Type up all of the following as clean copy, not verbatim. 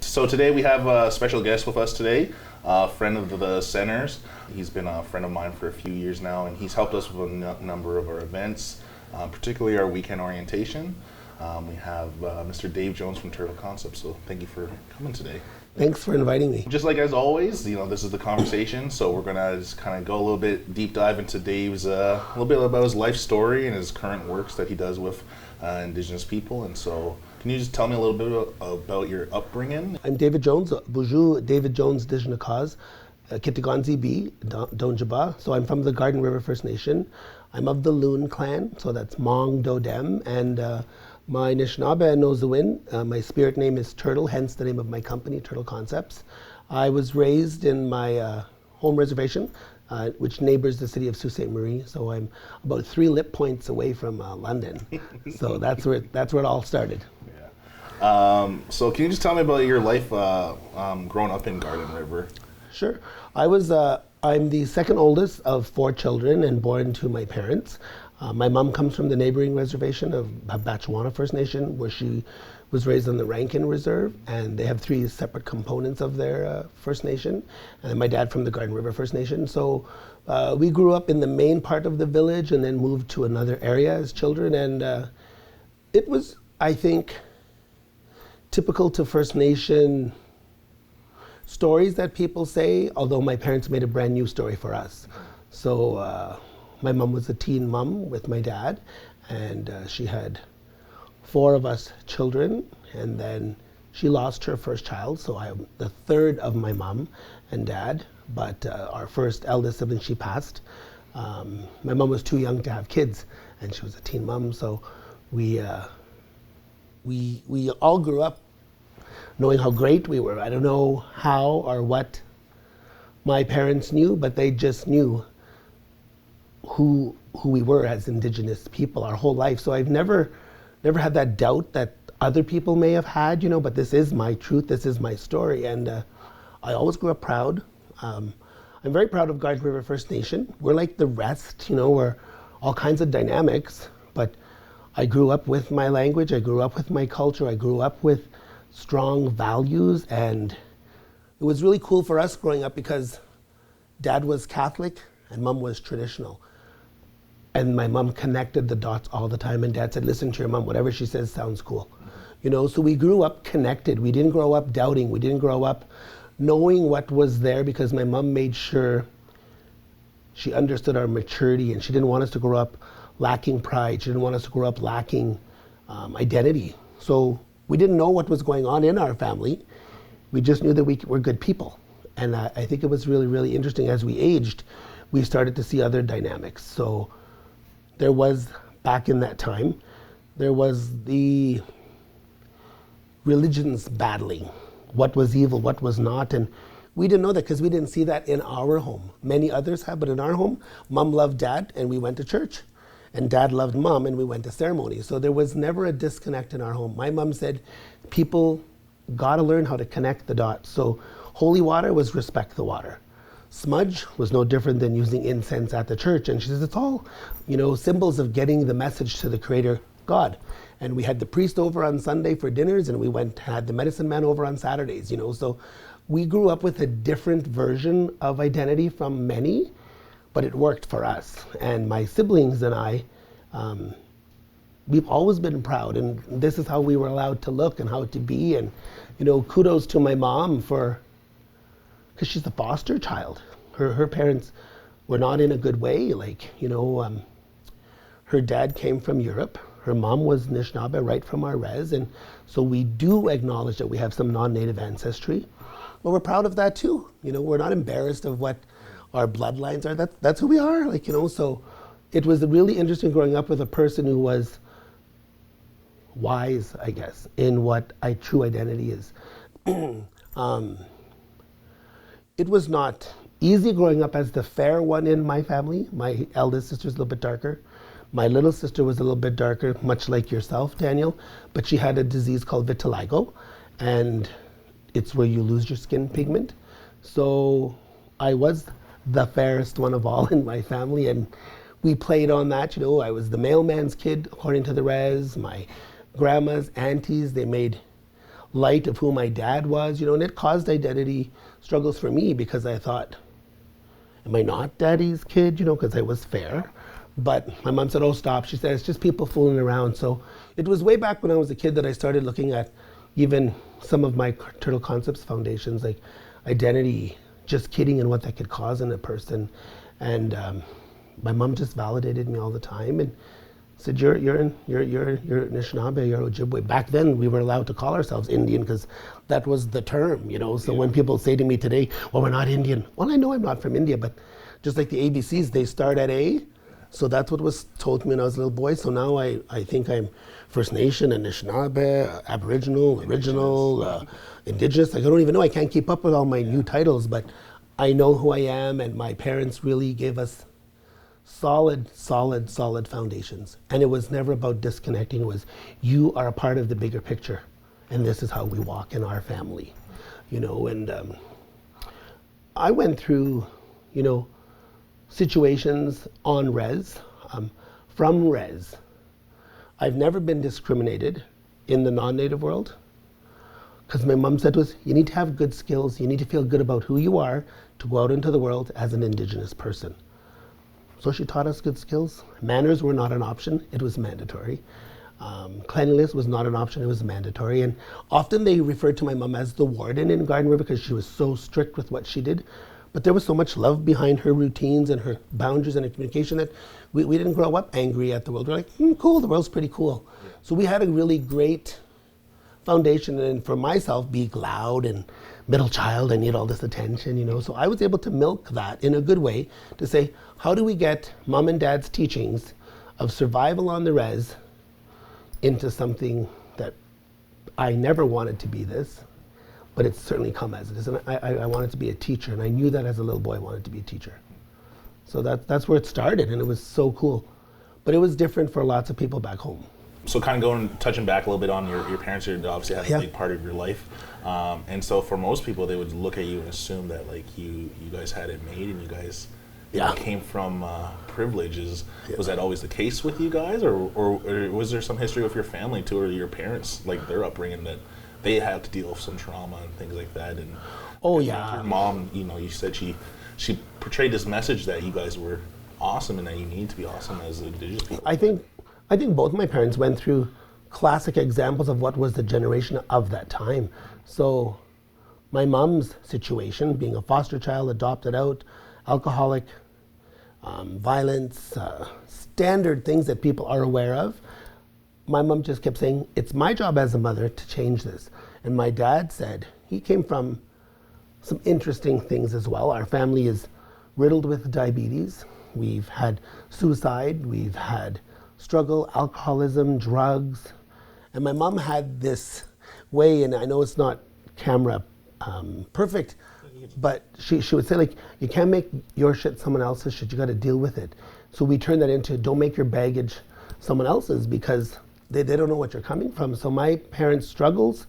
So today we have a special guest with us today, a friend of the centers. He's been a friend of mine for a few years now, and he's helped us with a number of our events, particularly our weekend orientation. We have Mr. Dave Jones from Turtle Concepts, so thank you for coming today. Thanks for inviting me. Just like as always, this is the conversation, so we're gonna just kind of go a little bit deep dive into Dave's, a little bit about his life story and his current works that he does with Indigenous people. And so, can you just tell me a little bit about your upbringing? I'm David Jones, Bonjour, David Jones, Dijinakaz, Kitiganzi B, Donjaba. So I'm from the Garden River First Nation. I'm of the Loon clan, so that's Mong Dodem, and my Anishinaabe and Nozawin. My spirit name is Turtle, hence the name of my company, Turtle Concepts. I was raised in my home reservation, which neighbors the city of Sault Ste. Marie. So I'm about 3 lip points away from London. So that's where it all started. Yeah. So can you just tell me about your life growing up in Garden River? Sure. I'm the second oldest of 4 children and born to my parents. My mom comes from the neighboring reservation of Batchewana First Nation, where she was raised on the Rankin Reserve, and they have 3 separate components of their First Nation. And my dad from the Garden River First Nation. So we grew up in the main part of the village and then moved to another area as children. And it was, I think, typical to First Nation stories that people say, although my parents made a brand new story for us. So my mom was a teen mom with my dad, and she had 4 of us children, and then she lost her first child, so I'm the third of my mom and dad, but our first eldest sibling, she passed. My mom was too young to have kids, and she was a teen mom, so we all grew up knowing how great we were. I don't know how or what my parents knew, but they just knew who we were as Indigenous people our whole life. So I've never had that doubt that other people may have had, but this is my truth, this is my story. And I always grew up proud. I'm very proud of Garden River First Nation. We're like the rest, we're all kinds of dynamics, but I grew up with my language, I grew up with my culture, I grew up with strong values, and it was really cool for us growing up because Dad was Catholic and Mom was traditional. And my mom connected the dots all the time, and Dad said, listen to your mom, whatever she says sounds cool. So we grew up connected. We didn't grow up doubting. We didn't grow up knowing what was there, because my mom made sure she understood our maturity, and she didn't want us to grow up lacking pride. She didn't want us to grow up lacking identity. So we didn't know what was going on in our family. We just knew that we were good people. And I think it was really, really interesting. As we aged, we started to see other dynamics. So there was, back in that time, there was the religions battling. What was evil, what was not, and we didn't know that because we didn't see that in our home. Many others have, but in our home, Mom loved Dad and we went to church. And Dad loved Mom and we went to ceremony. So there was never a disconnect in our home. My mom said, people gotta learn how to connect the dots. So holy water was respect the water. Smudge was no different than using incense at the church. And she says, it's all, symbols of getting the message to the Creator, God. And we had the priest over on Sunday for dinners, and we had the medicine man over on Saturdays, So we grew up with a different version of identity from many, but it worked for us. And my siblings and I, we've always been proud, and this is how we were allowed to look and how to be. And, kudos to my mom because she's a foster child. Her parents were not in a good way. Her dad came from Europe. Her mom was Anishinaabe right from our res. And so we do acknowledge that we have some non-native ancestry. But we're proud of that too. We're not embarrassed of what our bloodlines are. That's who we are. So it was really interesting growing up with a person who was wise, I guess, in what true identity is. It was not easy growing up as the fair one in my family. My eldest sister's a little bit darker. My little sister was a little bit darker, much like yourself, Daniel, but she had a disease called vitiligo, and it's where you lose your skin pigment. So I was the fairest one of all in my family, and we played on that. I was the mailman's kid, according to the res. My grandmas, aunties, they made light of who my dad was, and it caused identity struggles for me because I thought, am I not daddy's kid, because I was fair. But my mom said, oh, stop. She said, it's just people fooling around. So it was way back when I was a kid that I started looking at even some of my Turtle Concepts foundations, like identity, just kidding, and what that could cause in a person. And my mom just validated me all the time and said, you're Anishinaabe, you're Ojibwe. Back then, we were allowed to call ourselves Indian because that was the term, So when people say to me today, well, we're not Indian. Well, I know I'm not from India, but just like the ABCs, they start at A. So that's what was told to me when I was a little boy. So now I think I'm First Nation, Anishinaabe, Aboriginal, Original, Indigenous. Like, I don't even know. I can't keep up with all my new titles, but I know who I am, and my parents really gave us solid foundations. And it was never about disconnecting. It was, you are a part of the bigger picture, and this is how we walk in our family, And I went through, situations on res, from res. I've never been discriminated in the non-native world because my mom said to us, you need to have good skills, you need to feel good about who you are to go out into the world as an Indigenous person. So she taught us good skills. Manners were not an option, it was mandatory. Cleanliness was not an option, it was mandatory. And often they referred to my mom as the warden in Garden River because she was so strict with what she did. But there was so much love behind her routines and her boundaries and her communication that we didn't grow up angry at the world. We're like, cool, the world's pretty cool. Yeah. So we had a really great foundation. And for myself, being loud and middle child, I need all this attention, So I was able to milk that in a good way to say, how do we get mom and dad's teachings of survival on the res into something that I never wanted to be this, but it's certainly come as it is. And I wanted to be a teacher, and I knew that as a little boy I wanted to be a teacher. So that's where it started, and it was so cool. But it was different for lots of people back home. So kind of touching back a little bit on your parents, who obviously had a big part of your life. And so for most people, they would look at you and assume that like you guys had it made and you guys came from privileges. Yeah. Was that always the case with you guys, or was there some history with your family too, or your parents, like their upbringing, that they had to deal with some trauma and things like that? And your mom, you said she portrayed this message that you guys were awesome and that you need to be awesome as Indigenous people. I think both my parents went through classic examples of what was the generation of that time. So my mom's situation, being a foster child, adopted out, alcoholic, violence, standard things that people are aware of. My mom just kept saying, it's my job as a mother to change this. And my dad said, he came from some interesting things as well. Our family is riddled with diabetes. We've had suicide, we've had struggle, alcoholism, drugs. And my mom had this way, and I know it's not camera perfect, but she would say, like, you can't make your shit someone else's shit, you gotta deal with it. So we turned that into, don't make your baggage someone else's, because they don't know what you're coming from. So my parents' struggles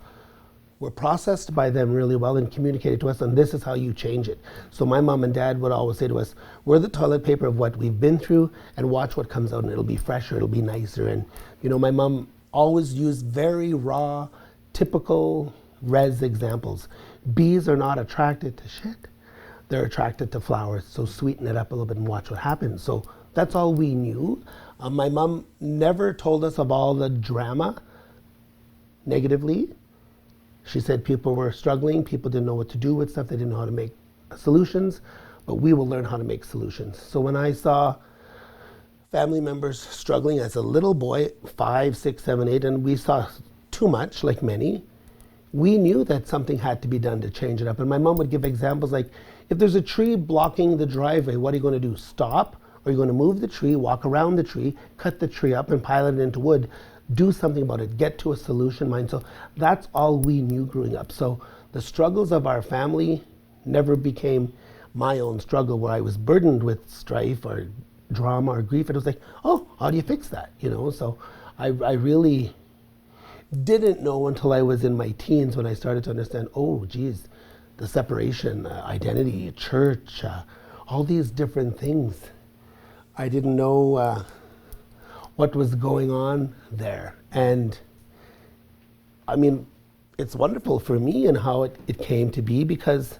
were processed by them really well and communicated to us, and this is how you change it. So my mom and dad would always say to us, we're the toilet paper of what we've been through, and watch what comes out, and it'll be fresher, it'll be nicer. And my mom always used very raw, typical res examples. Bees are not attracted to shit, they're attracted to flowers. So sweeten it up a little bit and watch what happens. So that's all we knew. My mom never told us of all the drama negatively. She said people were struggling, people didn't know what to do with stuff, they didn't know how to make solutions, but we will learn how to make solutions. So when I saw family members struggling as a little boy, 5, 6, 7, 8, and we saw too much, like many, we knew that something had to be done to change it up. And my mom would give examples like, if there's a tree blocking the driveway, what are you going to do? Stop? Or are you going to move the tree, walk around the tree, cut the tree up and pile it into wood? Do something about it, get to a solution mind. So that's all we knew growing up. So the struggles of our family never became my own struggle where I was burdened with strife or drama or grief. It was like, oh, how do you fix that? So I really didn't know until I was in my teens when I started to understand, oh, geez, the separation, identity, church, all these different things. I didn't know what was going on there. And I mean, it's wonderful for me and how it came to be, because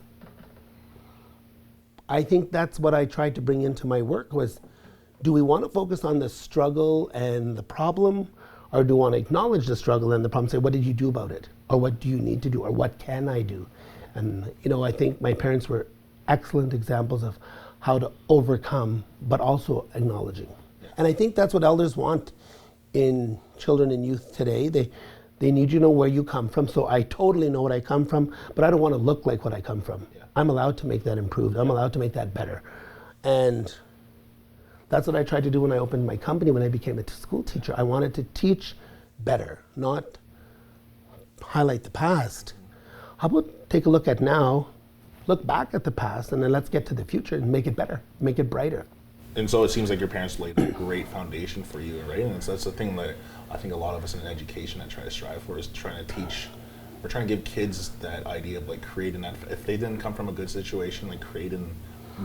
I think that's what I tried to bring into my work was, do we want to focus on the struggle and the problem, or do we want to acknowledge the struggle and the problem, say, what did you do about it? Or what do you need to do? Or what can I do? And, I think my parents were excellent examples of how to overcome, but also acknowledging. And I think that's what elders want in children and youth today. They need you to know where you come from. So I totally know what I come from, but I don't want to look like what I come from. Yeah. I'm allowed to make that improved. I'm allowed to make that better. And that's what I tried to do when I opened my company, when I became a school teacher. I wanted to teach better, not highlight the past. How about take a look at now, look back at the past, and then let's get to the future and make it better, make it brighter. And so it seems like your parents laid a great foundation for you, right? And that's the thing that I think a lot of us in education that try to strive for, is trying to teach, we're trying to give kids that idea of like creating that, if they didn't come from a good situation, like creating,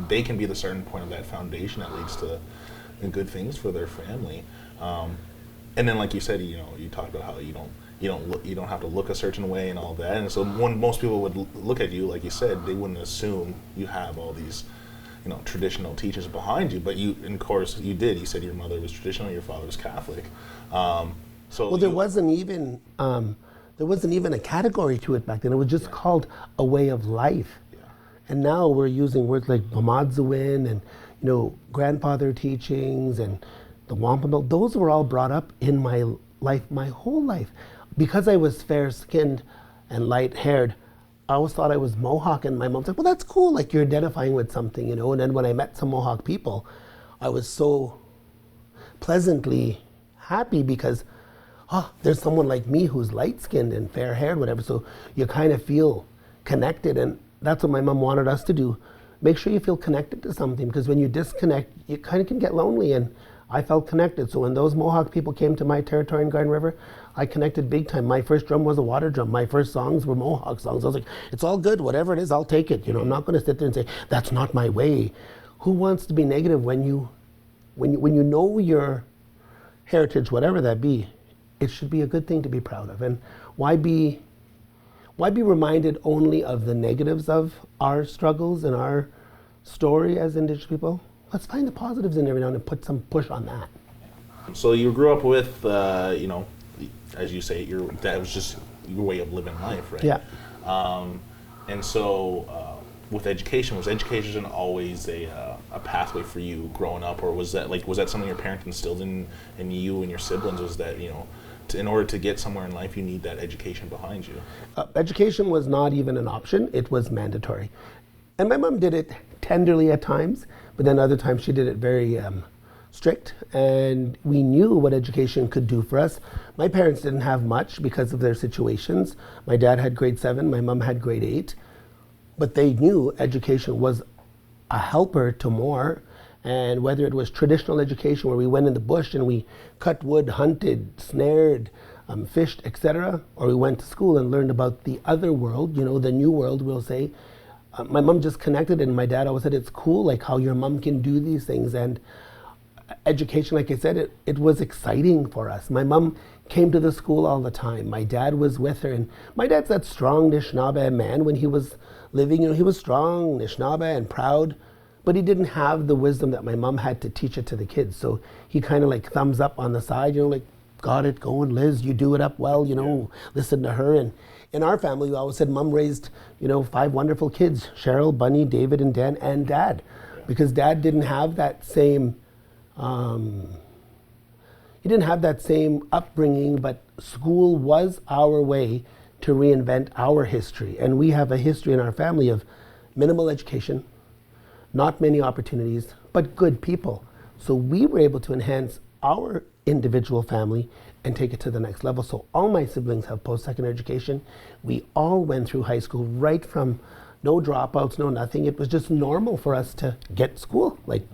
they can be the starting point of that foundation that leads to good things for their family. And then, like you said, you talked about how you don't have to look a certain way and all that. And so when most people would look at you, like you said, they wouldn't assume you have all these, traditional teachers behind you. But you, and of course, you did. You said your mother was traditional, your father was Catholic. There wasn't even a category to it back then. It was just called a way of life. Yeah. And now we're using words like Bamadzuin and grandfather teachings and the Wampanoag. Those were all brought up in my life, my whole life. Because I was fair-skinned and light-haired, I always thought I was Mohawk, and my mom's like, well, that's cool, like you're identifying with something, And then when I met some Mohawk people, I was so pleasantly happy because, there's someone like me who's light-skinned and fair-haired, whatever, so you kind of feel connected, and that's what my mom wanted us to do. Make sure you feel connected to something, because when you disconnect, you kind of can get lonely, and I felt connected. So when those Mohawk people came to my territory in Garden River, I connected big time. My first drum was a water drum. My first songs were Mohawk songs. I was like, it's all good, whatever it is, I'll take it. I'm not going to sit there and say, that's not my way. Who wants to be negative when you know your heritage, whatever that be? It should be a good thing to be proud of. And why be reminded only of the negatives of our struggles and our story as Indigenous people? Let's find the positives in every now and then and put some push on that. So you grew up with, as you say, that was just your way of living life, right? Yeah. And so with education, was education always a pathway for you growing up, or was that something your parents instilled in you and your siblings? Was that, in order to get somewhere in life, you need that education behind you? Education was not even an option, it was mandatory. And my mom did it tenderly at times, but then other times she did it very strict, and we knew what education could do for us. My parents didn't have much because of their situations. My dad had grade 7, my mom had grade 8, but they knew education was a helper to more. And whether it was traditional education where we went in the bush and we cut wood, hunted, snared, fished, etc., or we went to school and learned about the other world, the new world, we'll say. My mom just connected, and my dad always said, it's cool, like how your mom can do these things. And education, like I said, it was exciting for us. My mom came to the school all the time. My dad was with her, and my dad's that strong Anishinaabe man. When he was living, he was strong, Anishinaabe, and proud. But he didn't have the wisdom that my mom had to teach it to the kids. So he kind of like thumbs up on the side, like, got it going, Liz, you do it up well, listen to her. And in our family, we always said mom raised, 5 wonderful kids, Cheryl, Bunny, David, and Dan, and dad. Because dad didn't have that same, upbringing, but school was our way to reinvent our history. And we have a history in our family of minimal education, not many opportunities, but good people. So we were able to enhance our individual family and take it to the next level. So all my siblings have post-secondary education. We all went through high school right from no dropouts, no nothing. It was just normal for us to get school. Like,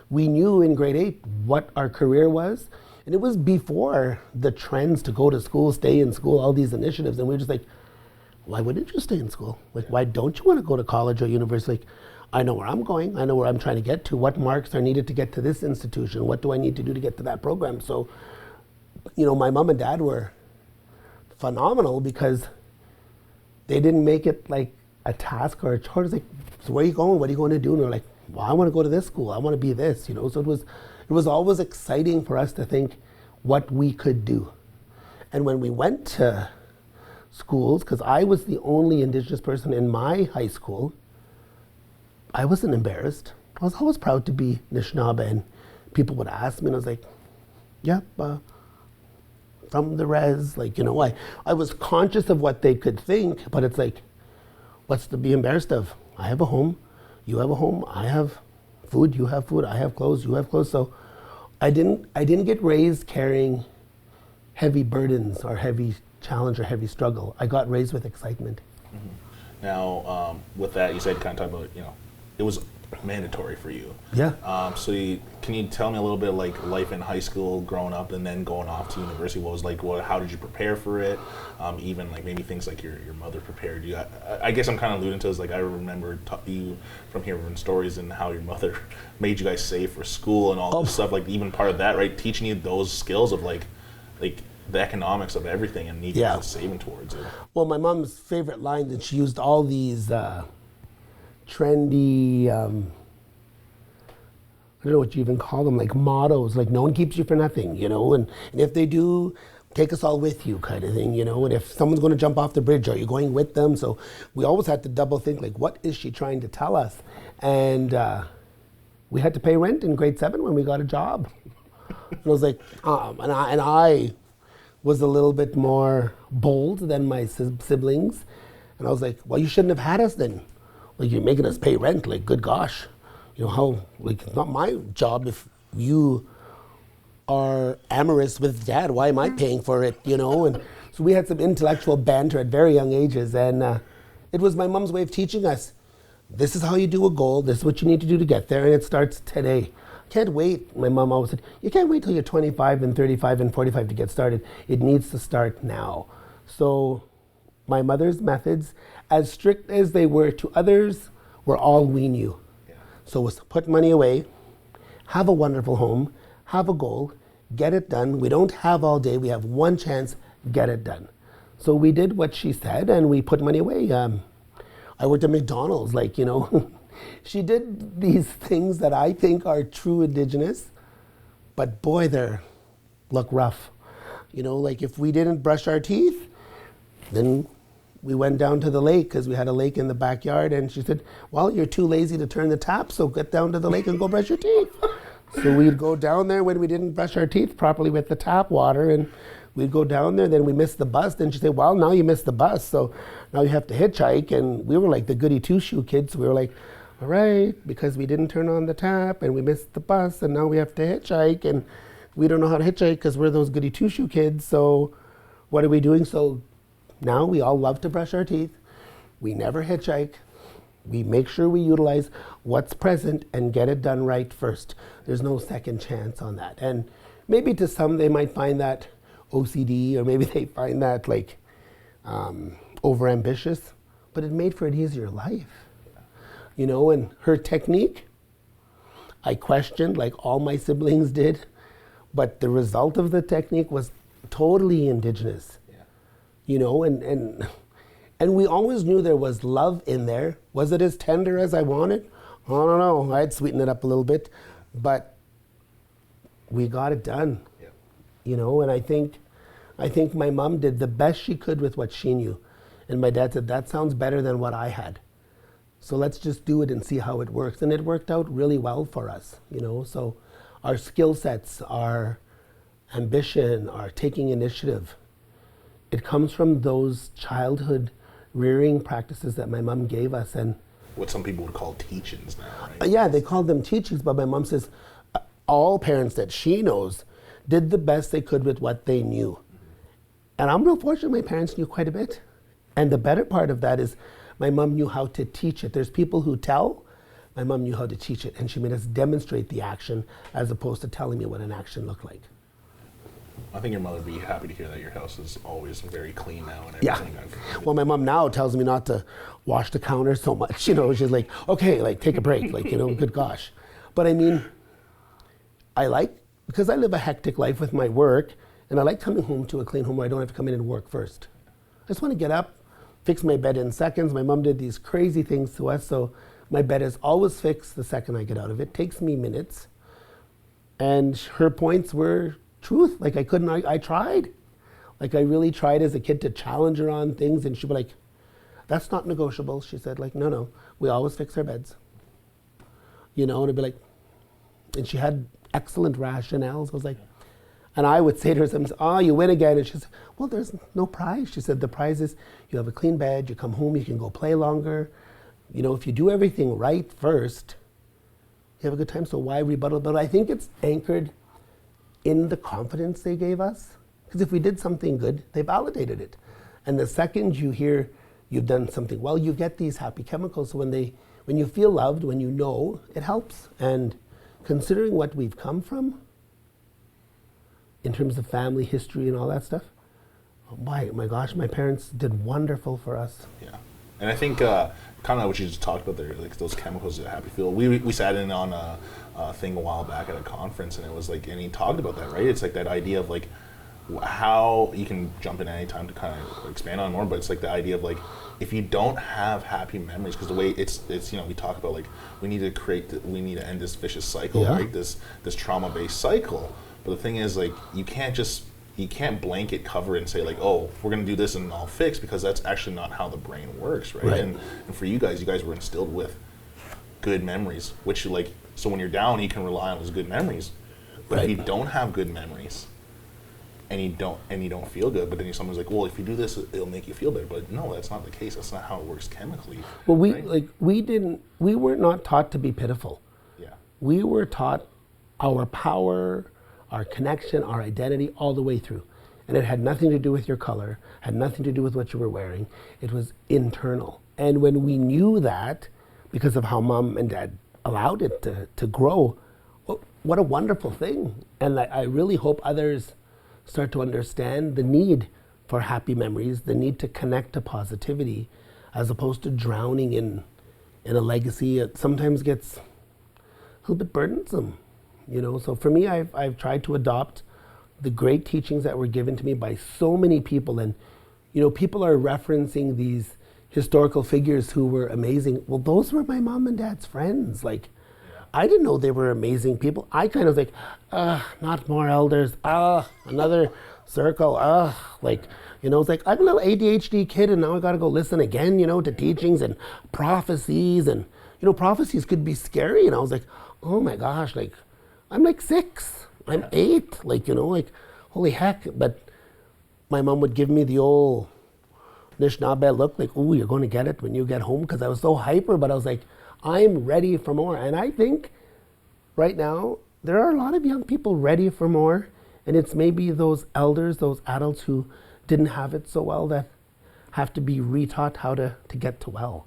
we knew in grade 8 what our career was. And it was before the trends to go to school, stay in school, all these initiatives. And we were just like, why wouldn't you stay in school? Like, why don't you want to go to college or university? Like, I know where I'm going. I know where I'm trying to get to. What marks are needed to get to this institution? What do I need to do to get to that program? So, my mom and dad were phenomenal because they didn't make it like a task or a chore. It's like, so where are you going? What are you going to do? And they're like, well, I want to go to this school. I want to be this, you know. So it was always exciting for us to think what we could do. And when we went to schools, because I was the only Indigenous person in my high school, I wasn't embarrassed. I was always proud to be Anishinaabe, and people would ask me, and I was like, yep, from the res, like, you know, I was conscious of what they could think, but it's like, what's to be embarrassed of? I have a home, you have a home, I have food, you have food, I have clothes, you have clothes. So I didn't get raised carrying heavy burdens or heavy challenge or heavy struggle. I got raised with excitement. Mm-hmm. Now, with that, you said kind of talk about, you know, it was mandatory for you. Yeah. Can you tell me a little bit like life in high school, growing up, and then going off to university? What was like? How did you prepare for it? Even like maybe things like your mother prepared you. I guess I'm kind of alluding to is like I remember you from hearing stories and how your mother made you guys save for school and all this stuff. Like even part of that, right? Teaching you those skills of like the economics of everything and needing to saving towards it. Well, my mom's favorite line that she used all these trendy, I don't know what you even call them, like mottos, like no one keeps you for nothing, you know, and if they do, take us all with you kind of thing, you know, and if someone's going to jump off the bridge, are you going with them? So we always had to double think, like, what is she trying to tell us? And we had to pay rent in grade 7 when we got a job. And I was like, and I was a little bit more bold than my siblings. And I was like, well, you shouldn't have had us then. Like, you're making us pay rent, like, good gosh. You know, how, like, it's not my job if you are amorous with dad. Why am I paying for it, you know? And so we had some intellectual banter at very young ages. And it was my mom's way of teaching us, this is how you do a goal. This is what you need to do to get there. And it starts today. Can't wait. My mom always said, you can't wait till you're 25 and 35 and 45 to get started. It needs to start now. So my mother's methods, as strict as they were to others, were all we knew. Yeah. So it was put money away, have a wonderful home, have a goal, get it done. We don't have all day. We have one chance, get it done. So we did what she said, and we put money away. I worked at McDonald's, like, you know. She did these things that I think are true Indigenous, but boy, they look rough. You know, like if we didn't brush our teeth, then we went down to the lake because we had a lake in the backyard, and she said, well, you're too lazy to turn the tap, so get down to the lake and go brush your teeth. So we'd go down there when we didn't brush our teeth properly with the tap water, and we'd go down there, then we missed the bus. Then she'd say, well, now you missed the bus, so now you have to hitchhike. And we were like the goody two-shoe kids. So we were like, all right, because we didn't turn on the tap and we missed the bus, and now we have to hitchhike, and we don't know how to hitchhike because we're those goody two-shoe kids. So what are we doing? So now we all love to brush our teeth. We never hitchhike. We make sure we utilize what's present and get it done right first. There's no second chance on that. And maybe to some they might find that OCD, or maybe they find that like overambitious, but it made for an easier life. You know, and her technique, I questioned like all my siblings did, but the result of the technique was totally Indigenous. Yeah. You know, and we always knew there was love in there. Was it as tender as I wanted? I don't know. I'd sweeten it up a little bit, but we got it done. Yeah. You know, and I think my mom did the best she could with what she knew. And my dad said, that sounds better than what I had. So let's just do it and see how it works. And it worked out really well for us, you know. So our skill sets, our ambition, our taking initiative, it comes from those childhood rearing practices that my mom gave us. And what some people would call teachings now, right? Yeah, they call them teachings, but my mom says all parents that she knows did the best they could with what they knew. And I'm real fortunate my parents knew quite a bit. And the better part of that is my mom knew how to teach it. There's people who tell, my mom knew how to teach it, and she made us demonstrate the action as opposed to telling me what an action looked like. I think your mother would be happy to hear that your house is always very clean now and everything. Yeah. Well, my mom now tells me not to wash the counter so much. You know, she's like, okay, like take a break, like, you know, good gosh. But I mean, because I live a hectic life with my work, and I like coming home to a clean home where I don't have to come in and work first. I just want to get up, fix my bed in seconds. My mom did these crazy things to us, so my bed is always fixed the second I get out of it. Takes me minutes. And her points were truth. Like I tried. Like I really tried as a kid to challenge her on things, and she'd be like, that's not negotiable. She said, like, no, we always fix our beds. You know, and it'd be like, and she had excellent rationales. I was like, and I would say to her sometimes, oh, you win again. And she said, well, there's no prize. She said, the prize is you have a clean bed, you come home, you can go play longer. You know, if you do everything right first, you have a good time, so why rebuttal? But I think it's anchored in the confidence they gave us. Because if we did something good, they validated it. And the second you hear you've done something well, you get these happy chemicals. So when you feel loved, when you know, it helps. And considering what we've come from, in terms of family history and all that stuff, oh my gosh, my parents did wonderful for us. Yeah. And I think kind of what you just talked about there, like those chemicals that happy feel. We sat in on a thing a while back at a conference, and it was like, and he talked about that, right? It's like that idea of like how you can jump in any time to kind of expand on more, but it's like the idea of like if you don't have happy memories, because the way it's you know, we talk about like we need to end this vicious cycle, right? This trauma-based cycle. But the thing is, like, you can't blanket cover and say like, oh, we're gonna do this and I'll fix, because that's actually not how the brain works, right? And for you guys were instilled with good memories, which like, so when you're down, you can rely on those good memories. But if you don't have good memories, and you don't feel good, but then someone's like, well, if you do this, it'll make you feel better. But no, that's not the case. That's not how it works chemically. Well, we were not taught to be pitiful. Yeah. We were taught our power, our connection, our identity all the way through. And it had nothing to do with your color, had nothing to do with what you were wearing. It was internal. And when we knew that, because of how mom and dad allowed it to grow, what a wonderful thing. And I really hope others start to understand the need for happy memories, the need to connect to positivity, as opposed to drowning in a legacy. It sometimes gets a little bit burdensome, you know. So for me, I've tried to adopt the great teachings that were given to me by so many people. And, you know, people are referencing these historical figures who were amazing. Well, those were my mom and dad's friends. Like, I didn't know they were amazing people. I kind of like, not more elders. Another circle. Like, you know, it's like, I'm a little ADHD kid and now I got to go listen again, you know, to teachings and prophecies. And, you know, prophecies could be scary. And I was like, oh my gosh, like, I'm like 6, I'm 8. Like, you know, like, holy heck. But my mom would give me the old Nishnabel look, like, ooh, you're going to get it when you get home. Because I was so hyper, but I was like, I'm ready for more. And I think right now, there are a lot of young people ready for more. And it's maybe those elders, those adults who didn't have it so well that have to be retaught how to get to well.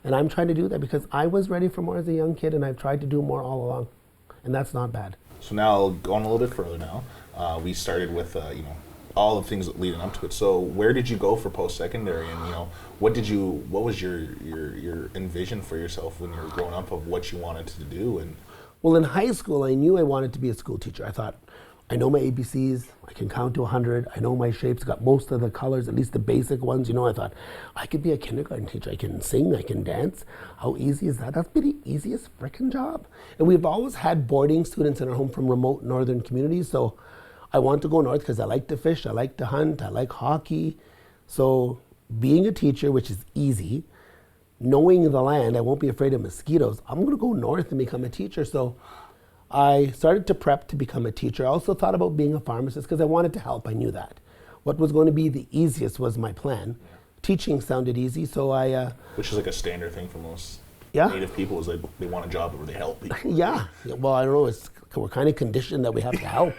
And I'm trying to do that because I was ready for more as a young kid, and I've tried to do more all along. And that's not bad. So now, going a little bit further now, we started with, you know, all the things leading up to it. So where did you go for post-secondary, and, you know, what was your envision for yourself when you were growing up of what you wanted to do? And well, in high school, I knew I wanted to be a school teacher. I thought, I know my ABCs, I can count to 100, I know my shapes, got most of the colors, at least the basic ones. You know, I thought, I could be a kindergarten teacher. I can sing, I can dance. How easy is that? That's be the easiest frickin' job. And we've always had boarding students in our home from remote northern communities, so I want to go north because I like to fish, I like to hunt, I like hockey. So being a teacher, which is easy, knowing the land, I won't be afraid of mosquitoes, I'm going to go north and become a teacher. So I started to prep to become a teacher. I also thought about being a pharmacist because I wanted to help. I knew that. What was going to be the easiest was my plan. Yeah. Teaching sounded easy, so I... which is like a standard thing for most Native people, is like they want a job where they help people. Yeah. Well, I don't know. We're kind of conditioned that we have to help,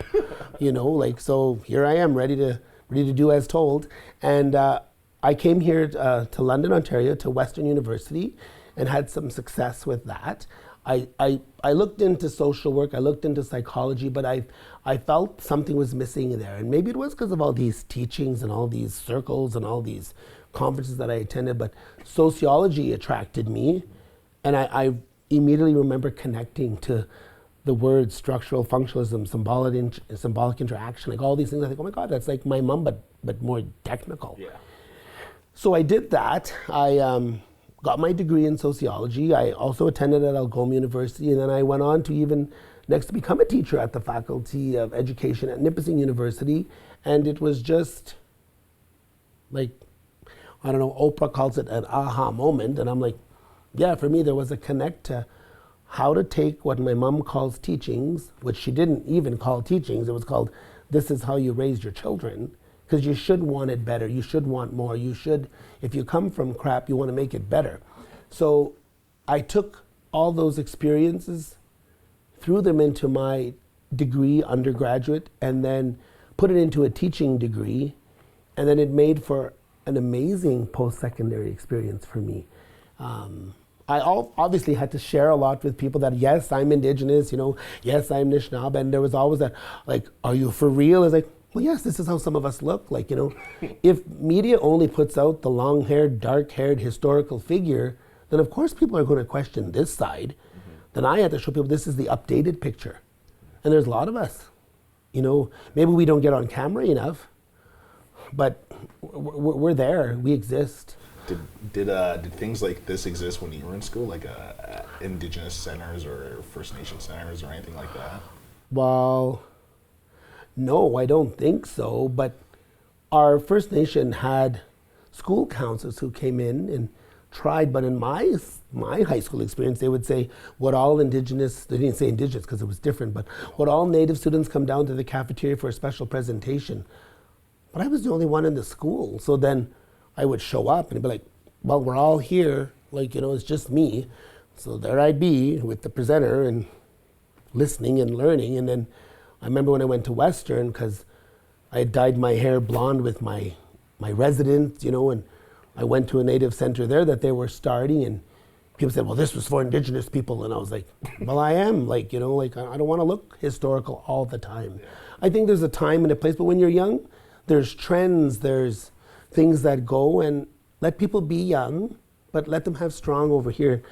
you know. Like, so here I am, ready to do as told. And I came here to London, Ontario, to Western University, and had some success with that. I looked into social work, I looked into psychology, but I felt something was missing there. And maybe it was because of all these teachings and all these circles and all these conferences that I attended, but sociology attracted me. And I immediately remember connecting to the words structural functionalism, symbolic interaction, like all these things. I think, oh my God, that's like my mom, but more technical. Yeah. So I did that. I got my degree in sociology. I also attended at Algoma University, and then I went on to even next to become a teacher at the Faculty of Education at Nipissing University. And it was just like, I don't know, Oprah calls it an aha moment. And I'm like, yeah, for me, there was a connect to how to take what my mom calls teachings, which she didn't even call teachings. It was called, this is how you raise your children. Because you should want it better. You should want more. You should, if you come from crap, you want to make it better. So I took all those experiences, threw them into my degree, undergraduate, and then put it into a teaching degree. And then it made for an amazing post-secondary experience for me. I obviously had to share a lot with people that, yes, I'm Indigenous, yes, I'm Anishinaabe, and there was always that, like, are you for real? It's like, well, yes, this is how some of us look. Like, if media only puts out the long-haired, dark-haired historical figure, then of course people are going to question this side. Mm-hmm. Then I had to show people this is the updated picture. And there's a lot of us. Maybe we don't get on camera enough, but we're there. We exist. Did things like this exist when you were in school, like Indigenous centers or First Nation centers or anything like that? Well, no, I don't think so. But our First Nation had school counselors who came in and tried. But in my high school experience, they would say, what all Indigenous, they didn't say Indigenous because it was different, but what all Native students come down to the cafeteria for a special presentation. But I was the only one in the school. So then I would show up and be like, well, we're all here. Like, it's just me. So there I'd be with the presenter and listening and learning. And then I remember when I went to Western, because I had dyed my hair blonde with my residents, and I went to a Native center there that they were starting, and people said, well, this was for Indigenous people. And I was like, well, I am. I don't want to look historical all the time. Yeah. I think there's a time and a place, but when you're young, there's trends, there's things that go, and let people be young, but let them have strong over here.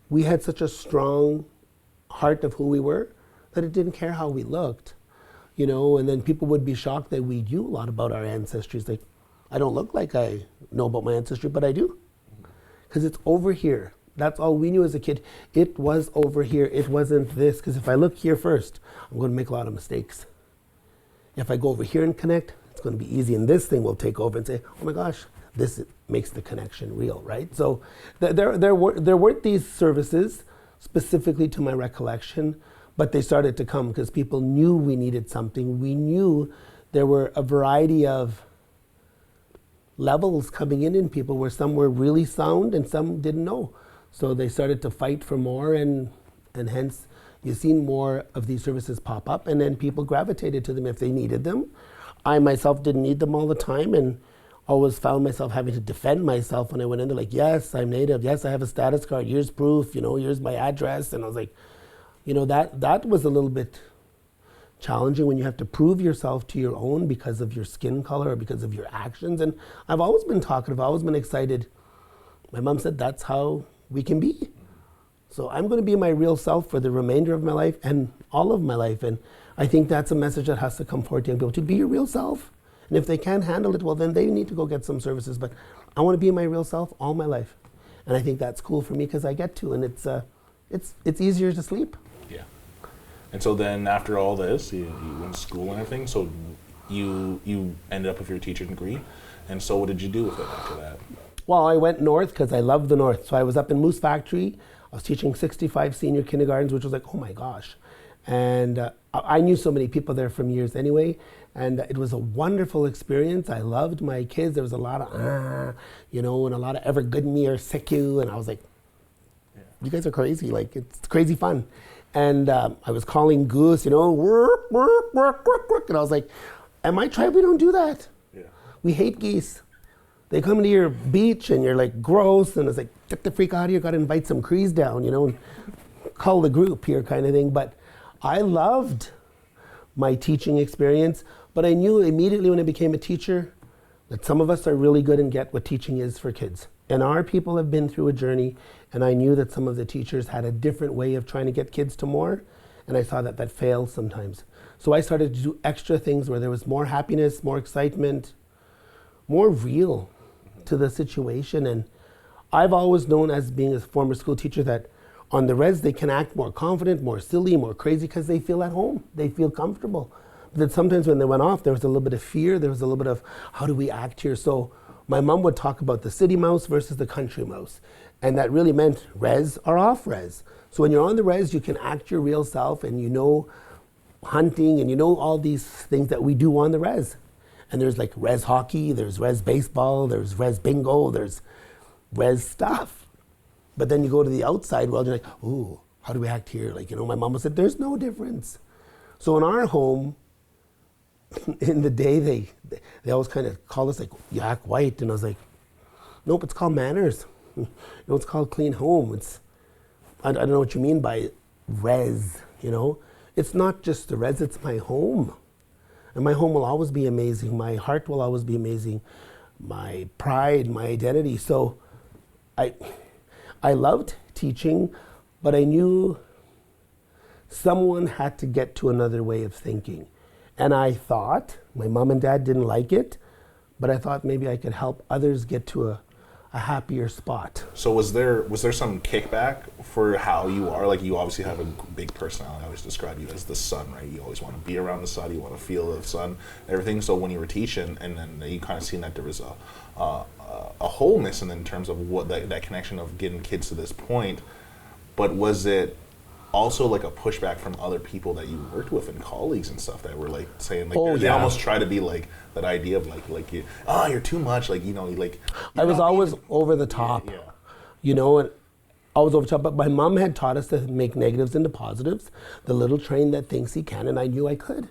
We had such a strong heart of who we were that it didn't care how we looked. And then people would be shocked that we knew a lot about our ancestry. It's like, I don't look like I know about my ancestry, but I do. Because it's over here. That's all we knew as a kid. It was over here. It wasn't this. Because if I look here first, I'm going to make a lot of mistakes. If I go over here and connect, it's going to be easy. And this thing will take over and say, oh my gosh, this makes the connection real, right? So there weren't these services specifically to my recollection, but they started to come because people knew we needed something. We knew there were a variety of levels coming in people where some were really sound and some didn't know. So they started to fight for more, and hence you've seen more of these services pop up, and then people gravitated to them if they needed them. I myself didn't need them all the time, and always found myself having to defend myself when I went in there, like, yes, I'm Native, yes, I have a status card, here's proof, here's my address. And I was like, that was a little bit challenging when you have to prove yourself to your own because of your skin color or because of your actions. And I've always been talkative, I've always been excited. My mom said that's how we can be. So I'm going to be my real self for the remainder of my life and all of my life. And I think that's a message that has to come forward to young people, to be your real self. And if they can't handle it, well, then they need to go get some services. But I want to be my real self all my life. And I think that's cool for me because I get to, and it's easier to sleep. Yeah. And so then after all this, you went to school and everything, so you ended up with your teaching degree. And so what did you do with it after that? Well, I went north because I love the north. So I was up in Moose Factory. I was teaching 65 senior kindergartens, which was like, oh my gosh. And I knew so many people there from years anyway. And it was a wonderful experience. I loved my kids. There was a lot of, and a lot of ever good me or sick you. And I was like, you guys are crazy. Like, it's crazy fun. And I was calling goose, work, work, work, work, work. And I was like, at my tribe, we don't do that. Yeah. We hate geese. They come into your beach and you're like, gross. And it's like, get the freak out of here. Got to invite some Crees down, and call the group here kind of thing. But I loved my teaching experience. But I knew immediately when I became a teacher that some of us are really good and get what teaching is for kids. And our people have been through a journey, and I knew that some of the teachers had a different way of trying to get kids to more, and I saw that fails sometimes. So I started to do extra things where there was more happiness, more excitement, more real. to the situation. And I've always known, as being a former school teacher, that on the res they can act more confident, more silly, more crazy because they feel at home, they feel comfortable. But then sometimes when they went off, there was a little bit of fear, there was a little bit of, how do we act here? So my mom would talk about the city mouse versus the country mouse. And that really meant res or off res. So when you're on the res, you can act your real self, and you know hunting, and you know all these things that we do on the res. And there's like res hockey, there's res baseball, there's res bingo, there's res stuff. But then you go to the outside world, you're like, ooh, how do we act here? Like, my mama said, there's no difference. So in our home, in the day, they always kind of call us like, you act white. And I was like, nope, it's called manners. It's called clean home. I don't know what you mean by res, It's not just the res, it's my home. And my home will always be amazing. My heart will always be amazing. My pride, my identity. So I loved teaching, but I knew someone had to get to another way of thinking. And I thought, my mom and dad didn't like it, but I thought maybe I could help others get to a happier spot. So was there some kickback for how you are? Like, you obviously have a big personality. I always describe you as the sun, right? You always want to be around the sun, you want to feel the sun, everything. So when you were teaching, and then you kind of seen that there was a wholeness in terms of what that connection of getting kids to this point, but was it also like a pushback from other people that you worked with and colleagues and stuff that were like saying like they almost try to be like that idea of like you're too much, like I was always over the top, and I was over the top. But my mom had taught us to make negatives into positives, the little train that thinks he can, and I knew I could,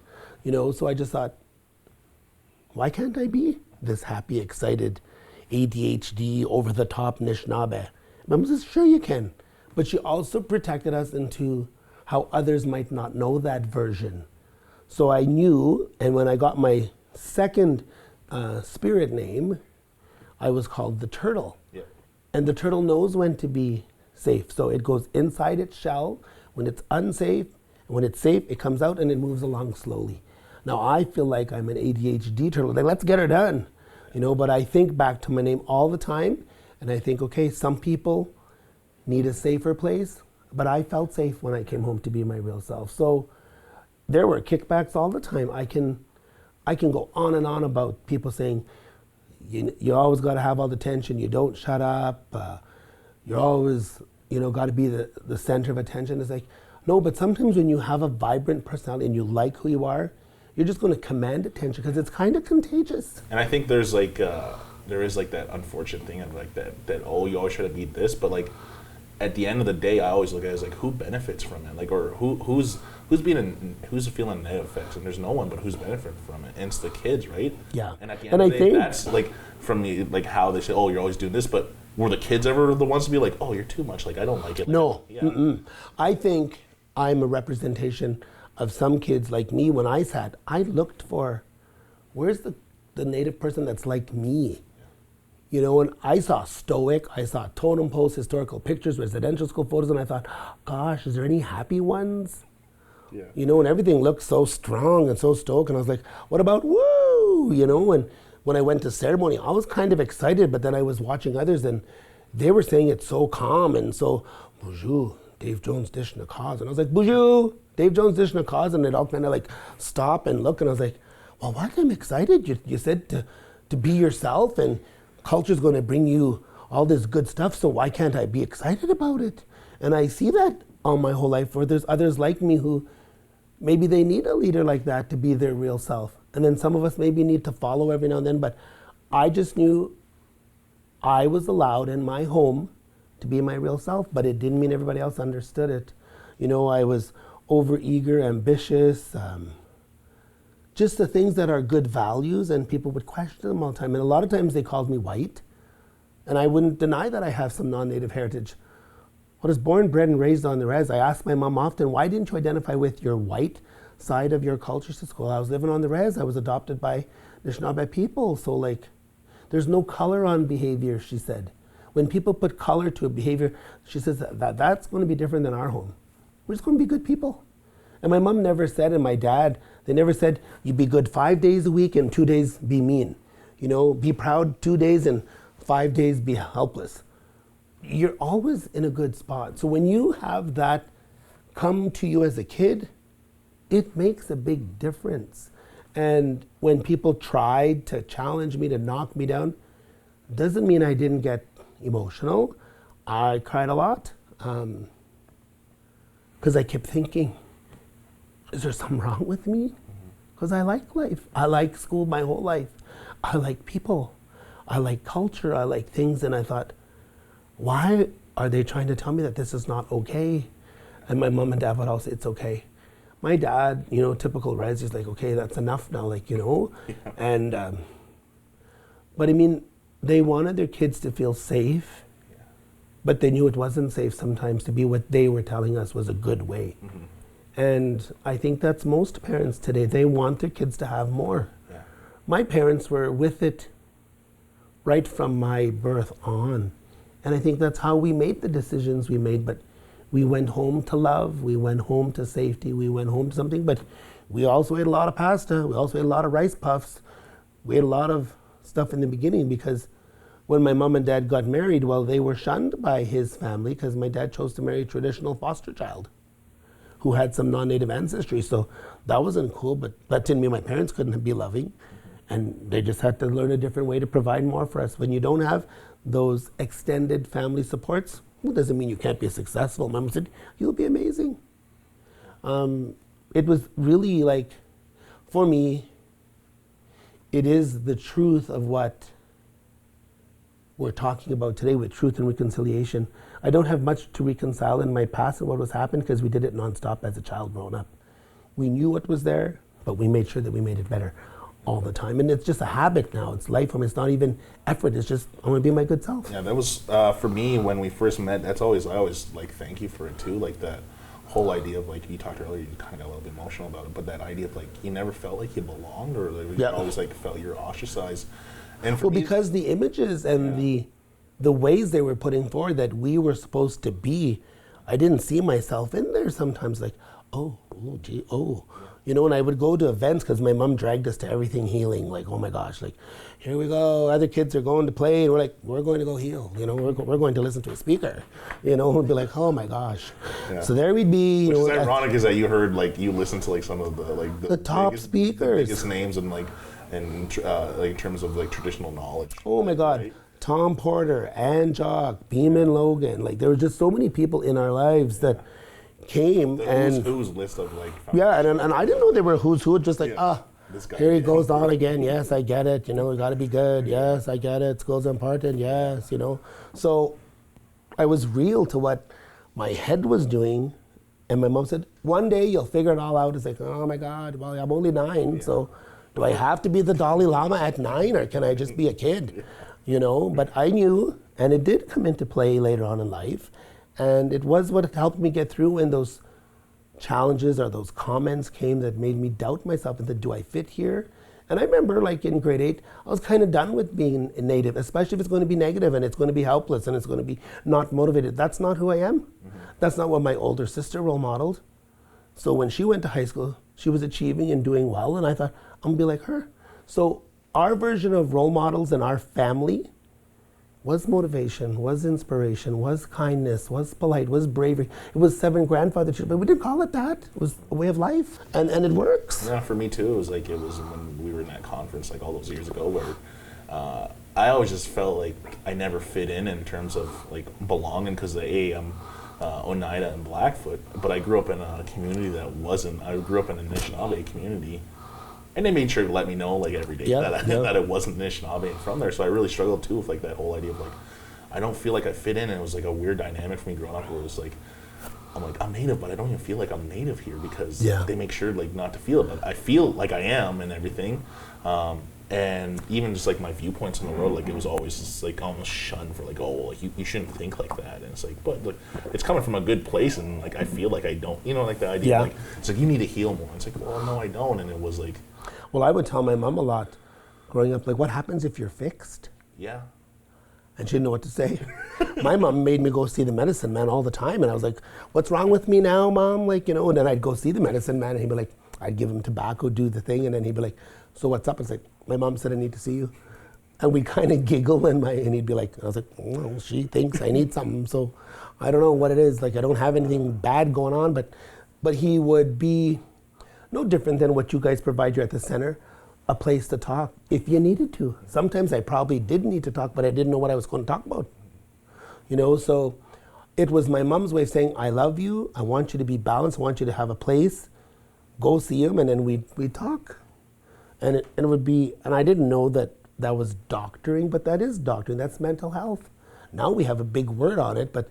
so I just thought, why can't I be this happy, excited, ADHD, over the top Anishinaabe? Mom says, sure you can. But she also protected us into how others might not know that version. So I knew, and when I got my second spirit name, I was called the turtle. Yeah. And the turtle knows when to be safe. So it goes inside its shell when it's unsafe, and when it's safe, it comes out and it moves along slowly. Now I feel like I'm an ADHD turtle. Like, let's get her done. But I think back to my name all the time, and I think, okay, some people need a safer place, but I felt safe when I came home to be my real self. So there were kickbacks all the time. I can go on and on about people saying, you always got to have all the attention, you don't shut up, you're always, got to be the center of attention. It's like, no, but sometimes when you have a vibrant personality and you like who you are, you're just going to command attention because it's kind of contagious. And I think there's like, there is like that unfortunate thing of like that you always try to be this, but like, at the end of the day, I always look at it as like, who benefits from it, like, or who's feeling negative effects, and there's no one but who's benefiting from it, and it's the kids, right? Yeah. And at the end of the day, that's like from the like how they say, oh, you're always doing this, but were the kids ever the ones to be like, oh, you're too much, like I don't like it? Like, no. Yeah. I think I'm a representation of some kids like me. When I sat, I looked for, where's the native person that's like me? And I saw stoic, I saw totem posts, historical pictures, residential school photos, and I thought, gosh, is there any happy ones? Yeah. And everything looked so strong and so stoic, and I was like, what about woo? And when I went to ceremony, I was kind of excited, but then I was watching others, and they were saying it so calm and so, bonjour, Dave Jones dishing a cause. And I was like, bonjour, Dave Jones dishing a cause, and it all kind of like stop and look, and I was like, well, what? I'm excited. You said to be yourself, and culture's going to bring you all this good stuff, so why can't I be excited about it? And I see that all my whole life, where there's others like me who maybe they need a leader like that to be their real self. And then some of us maybe need to follow every now and then, but I just knew I was allowed in my home to be my real self, but it didn't mean everybody else understood it. I was overeager, ambitious, just the things that are good values, and people would question them all the time. And a lot of times they called me white, and I wouldn't deny that I have some non-native heritage. I was born, bred, and raised on the res. I asked my mom often, why didn't you identify with your white side of your culture? She says, well, I was living on the res. I was adopted by Anishinaabe people. So like, there's no color on behavior, she said. When people put color to a behavior, she says that's going to be different than our home. We're just going to be good people. And my mom never said, and my dad, they never said, you be good 5 days a week and 2 days be mean. Be proud 2 days and 5 days be helpless. You're always in a good spot. So when you have that come to you as a kid, it makes a big difference. And when people tried to challenge me, to knock me down, doesn't mean I didn't get emotional. I cried a lot because I kept thinking, is there something wrong with me? Because I like life. I like school my whole life. I like people. I like culture. I like things. And I thought, why are they trying to tell me that this is not okay? And my mom and dad would all say, it's okay. My dad, you know, typical res, he's like, okay, that's enough now, like, you know. Yeah. And, but I mean, they wanted their kids to feel safe, but they knew it wasn't safe sometimes to be what they were telling us was a good way. And I think that's most parents today. They want their kids to have more. Yeah. My parents were with it right from my birth on. And I think that's how we made the decisions we made. But we went home to love, we went home to safety, we went home to something. But we also ate a lot of pasta, we also ate a lot of rice puffs. We ate a lot of stuff in the beginning because when my mom and dad got married, well, they were shunned by his family because my dad chose to marry a traditional foster child who had some non-native ancestry. So that wasn't cool, but that didn't mean my parents couldn't be loving. And they just had to learn a different way to provide more for us. When you don't have those extended family supports, it doesn't mean you can't be successful. Mom said, you'll be amazing. It was really like, for me, it is the truth of what we're talking about today with truth and reconciliation. I don't have much to reconcile in my past and what was happened because we did it nonstop as a child growing up. We knew what was there, but we made sure that we made it better all the time. And it's just a habit now. It's life. I mean, it's not even effort. It's just, I want to be my good self. Yeah, that was, for me, when we first met, I always like, thank you for it too. Like that whole idea of like, you talked earlier, you kind of got a little bit emotional about it, but that idea of like, you never felt like you belonged or like, you always like felt you're ostracized. And for me, because the images and the ways they were putting forward that we were supposed to be, I didn't see myself in there sometimes, like, gee. You know, when I would go to events, because my mom dragged us to everything healing, like, oh my gosh, like, here we go, other kids are going to play, and we're like, we're going to go heal, you know, we're going to listen to a speaker, you know, and be like, oh my gosh. Yeah. So there we'd be, you know. Which is ironic is that you heard, like, you listened to, like, some of the, like, the top speakers. The biggest names and, like, like, in terms of, like, traditional knowledge. Oh my God. Right? Tom Porter, Ann Jock, Beeman Logan, like, there were just so many people in our lives that came and who's list of like and I didn't know they were who's who, just like this guy, here he goes on again, yes I get it, you know, we got to be good, yes I get it, school's important, yes, you know. So I was real to what my head was doing, and my mom said, one day you'll figure it all out. It's like, oh my God, well I'm only 9, so do I have to be the Dalai Lama at 9 or can I just be a kid, you know? But I knew, and it did come into play later on in life. And it was what helped me get through when those challenges or those comments came that made me doubt myself and said, do I fit here? And I remember like in grade 8, I was kind of done with being a native, especially if it's going to be negative and it's going to be helpless and it's going to be not motivated. That's not who I am. Mm-hmm. That's not what my older sister role modeled. So when she went to high school, she was achieving and doing well, and I thought, I'm going to be like her. So our version of role models in our family was motivation, was inspiration, was kindness, was polite, was bravery. It was 7 grandfather children, but we didn't call it that. It was a way of life, and it works. Yeah, for me too. It was when we were in that conference like all those years ago where I always just felt like I never fit in terms of like belonging because I'm Oneida and Blackfoot, but I grew up in a community that wasn't. I grew up in a Anishinaabe community. And they made sure to let me know like every day that it wasn't Anishinaabe and from there. So I really struggled too with like that whole idea of like, I don't feel like I fit in. And it was like a weird dynamic for me growing up where it was like, I'm native, but I don't even feel like I'm native here because they make sure like not to feel it. But I feel like I am and everything. And even just like my viewpoints on the road, like it was always just like almost shunned for like, oh, like you shouldn't think like that. And it's like, but like it's coming from a good place, and like I feel like I don't, you know, like the idea like it's like you need to heal more. It's like, well, no, I don't. And it was like, well, I would tell my mom a lot growing up, like, what happens if you're fixed? Yeah. And she didn't know what to say. My mom made me go see the medicine man all the time, and I was like, what's wrong with me now, Mom? Like, you know, and then I'd go see the medicine man, and he'd be like, I'd give him tobacco, do the thing, and then he'd be like, so what's up? It's like, my mom said I need to see you. And we kind of giggle, and he'd be like, I was like, well, she thinks I need something, so I don't know what it is. Like, I don't have anything bad going on, but he would be no different than what you guys provide you at the center, a place to talk if you needed to. Sometimes I probably did need to talk, but I didn't know what I was going to talk about. So it was my mom's way of saying, I love you, I want you to be balanced, I want you to have a place, go see him, and then we'd talk. And it would be, and I didn't know that was doctoring, but that is doctoring, that's mental health. Now we have a big word on it, but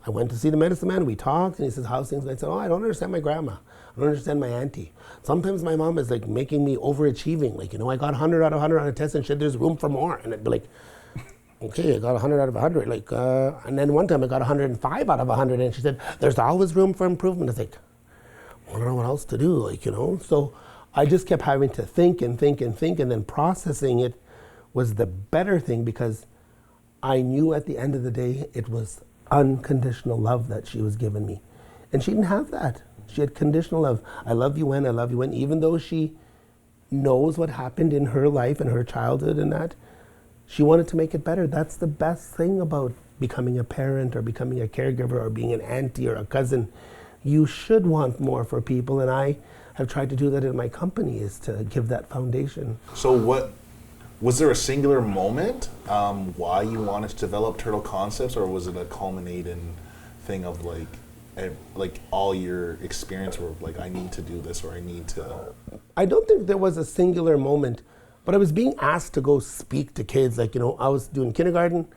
I went to see the medicine man, we talked, and he says, how's things? And I said, I don't understand my grandma. I don't understand my auntie. Sometimes my mom is like making me overachieving. Like, I got 100 out of 100 on a test, and she said, there's room for more. And I'd be like, okay, I got 100 out of 100. Like, and then one time I got 105 out of 100, and she said, there's always room for improvement. I was like, I don't know what else to do, So I just kept having to think and think and think, and then processing it was the better thing, because I knew at the end of the day it was unconditional love that she was giving me. And she didn't have that. She had conditional love. I love you when, I love you when, even though she knows what happened in her life and her childhood and that, she wanted to make it better. That's the best thing about becoming a parent or becoming a caregiver or being an auntie or a cousin. You should want more for people, and I have tried to do that in my company, is to give that foundation. So was there a singular moment why you wanted to develop Turtle Concepts, or was it a culminating thing of like all your experience where like, I need to do this, or I need to? I don't think there was a singular moment, but I was being asked to go speak to kids. Like, I was doing kindergarten,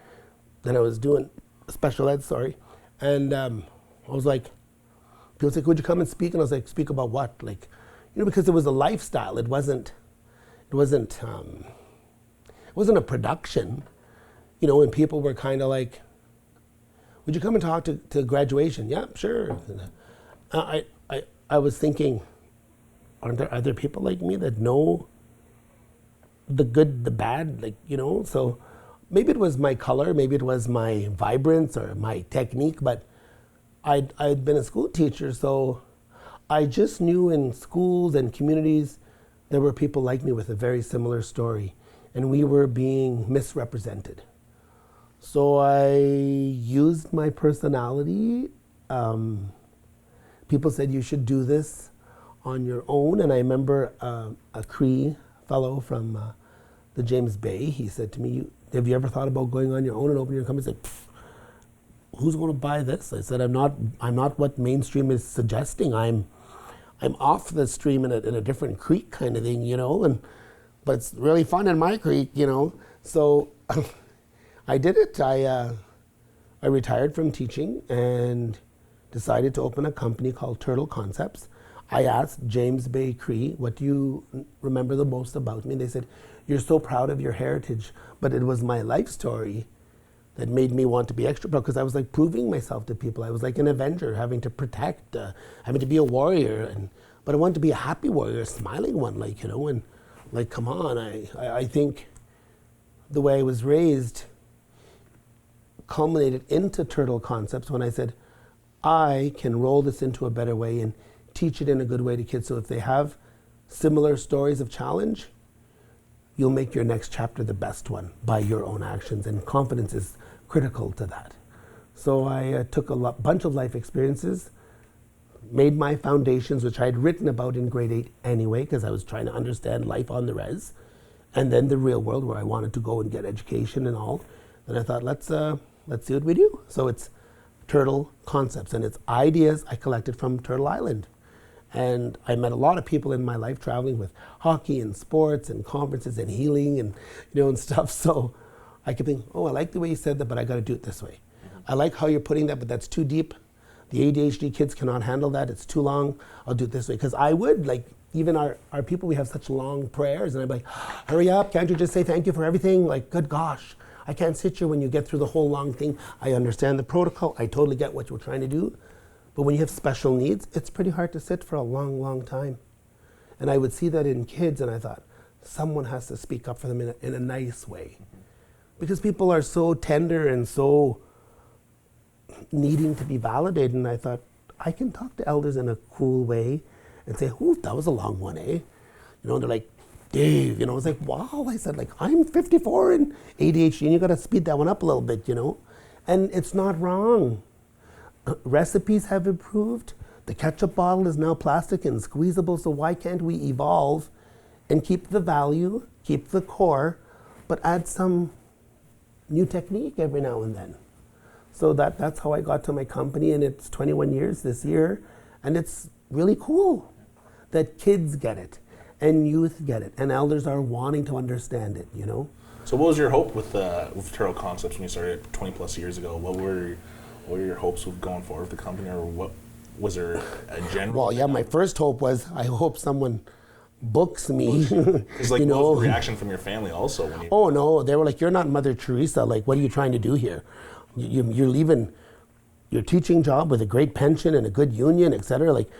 then I was doing special ed, and I was like, people say, could you come and speak? And I was like, speak about what? Like, because it was a lifestyle. It wasn't a production, and people were kind of like, would you come and talk to graduation? Yeah, sure. I was thinking, aren't there other people like me that know the good, the bad, so maybe it was my color, maybe it was my vibrance or my technique, but I'd been a school teacher, so I just knew in schools and communities there were people like me with a very similar story, and we were being misrepresented. So I used my personality. People said you should do this on your own, and I remember a Cree fellow from the James Bay, he said to me, have you ever thought about going on your own and opening your company? I said, who's going to buy this? I said, I'm not what mainstream is suggesting. I'm off the stream in a different creek kind of thing, but it's really fun in my creek, So I did it. I retired from teaching and decided to open a company called Turtle Concepts. I asked James Bay Cree, what do you remember the most about me? And they said, you're so proud of your heritage, but it was my life story that made me want to be extra proud, because I was like proving myself to people. I was like an avenger, having to protect, having to be a warrior, but I wanted to be a happy warrior, a smiling one, and like, come on. I think the way I was raised culminated into Turtle Concepts when I said, I can roll this into a better way and teach it in a good way to kids. So if they have similar stories of challenge, you'll make your next chapter the best one by your own actions, and confidence is critical to that. So I took a bunch of life experiences, made my foundations, which I had written about in grade 8 anyway, because I was trying to understand life on the res, and then the real world where I wanted to go and get education and all. And I thought, let's see what we do. So it's Turtle Concepts, and it's ideas I collected from Turtle Island. And I met a lot of people in my life traveling with hockey and sports and conferences and healing and and stuff. So I kept thinking, I like the way you said that, but I got to do it this way. I like how you're putting that, but that's too deep. The ADHD kids cannot handle that. It's too long. I'll do it this way. Because I would, even our people, we have such long prayers, and I'm like, hurry up, can't you just say thank you for everything? Like, good gosh, I can't sit here when you get through the whole long thing. I understand the protocol. I totally get what you're trying to do. But when you have special needs, it's pretty hard to sit for a long, long time. And I would see that in kids, and I thought, someone has to speak up for them in a nice way. Because people are so tender and so needing to be validated, and I thought, I can talk to elders in a cool way and say, ooh, that was a long one, eh? And they're like, Dave, I was like, wow. I said, like, I'm 54 and ADHD, and you got to speed that one up a little bit, And it's not wrong. Recipes have improved. The ketchup bottle is now plastic and squeezable, so why can't we evolve and keep the value, keep the core, but add some new technique every now and then? So that's how I got to my company, and it's 21 years this year, and it's really cool that kids get it, and youth get it, and elders are wanting to understand it, So what was your hope with Turtle Concepts when you started 20 plus years ago? What were your hopes with going forward with the company, or what was there a general? Well, yeah, my first hope was I hope someone books me. Because what was the reaction from your family also? When you Oh no, they were like, "You're not Mother Teresa. Like, what are you trying to do here? You're leaving your teaching job with a great pension and a good union, etc. Like,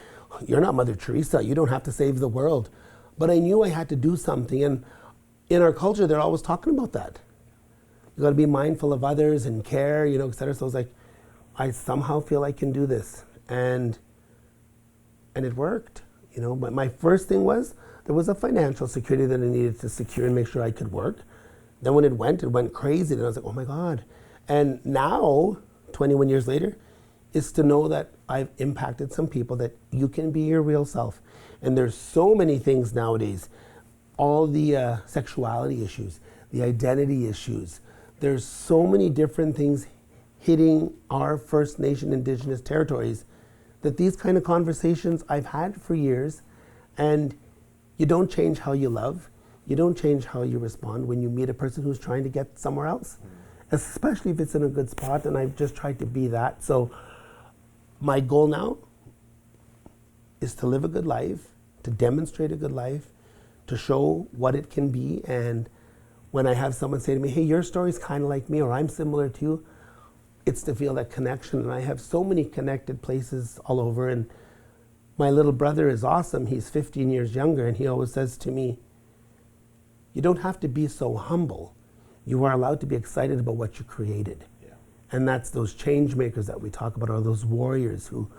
you're not Mother Teresa. You don't have to save the world." But I knew I had to do something, and in our culture, they're always talking about that. You got to be mindful of others and care, etc. So I was like, I somehow feel I can do this, and it worked. But my first thing was there was a financial security that I needed to secure and make sure I could work. Then when it went crazy, and I was like, oh my God. And now, 21 years later, is to know that I've impacted some people, that you can be your real self. And there's so many things nowadays, all the sexuality issues, the identity issues. There's so many different things hitting our First Nation Indigenous territories that these kind of conversations I've had for years, and you don't change how you love, you don't change how you respond when you meet a person who's trying to get somewhere else, especially if it's in a good spot, and I've just tried to be that. So my goal now is to live a good life, to demonstrate a good life, to show what it can be. And when I have someone say to me, hey, your story's kind of like me, or I'm similar to you, it's to feel that connection. And I have so many connected places all over. And my little brother is awesome. He's 15 years younger, and he always says to me, you don't have to be so humble. You are allowed to be excited about what you created. Yeah. And that's those change makers that we talk about, are those warriors who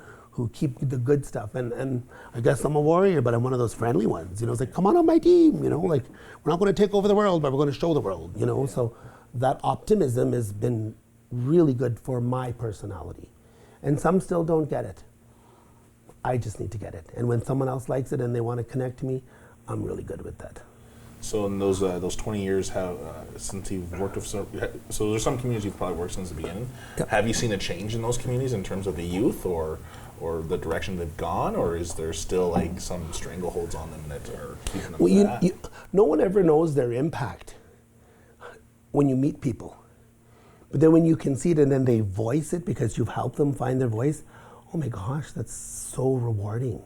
keep the good stuff. And I guess I'm a warrior, but I'm one of those friendly ones. It's like, come on my team. Like, we're not going to take over the world, but we're going to show the world. Yeah. So that optimism has been really good for my personality. And some still don't get it. I just need to get it. And when someone else likes it and they want to connect to me, I'm really good with that. So in those 20 years, since you've worked with so there's some communities you've probably worked since the beginning. Yep. Have you seen a change in those communities in terms of the youth, or the direction they've gone, or is there still like some strangleholds on them that are keeping them back? No one ever knows their impact when you meet people. But then when you can see it and then they voice it because you've helped them find their voice, oh my gosh, that's so rewarding.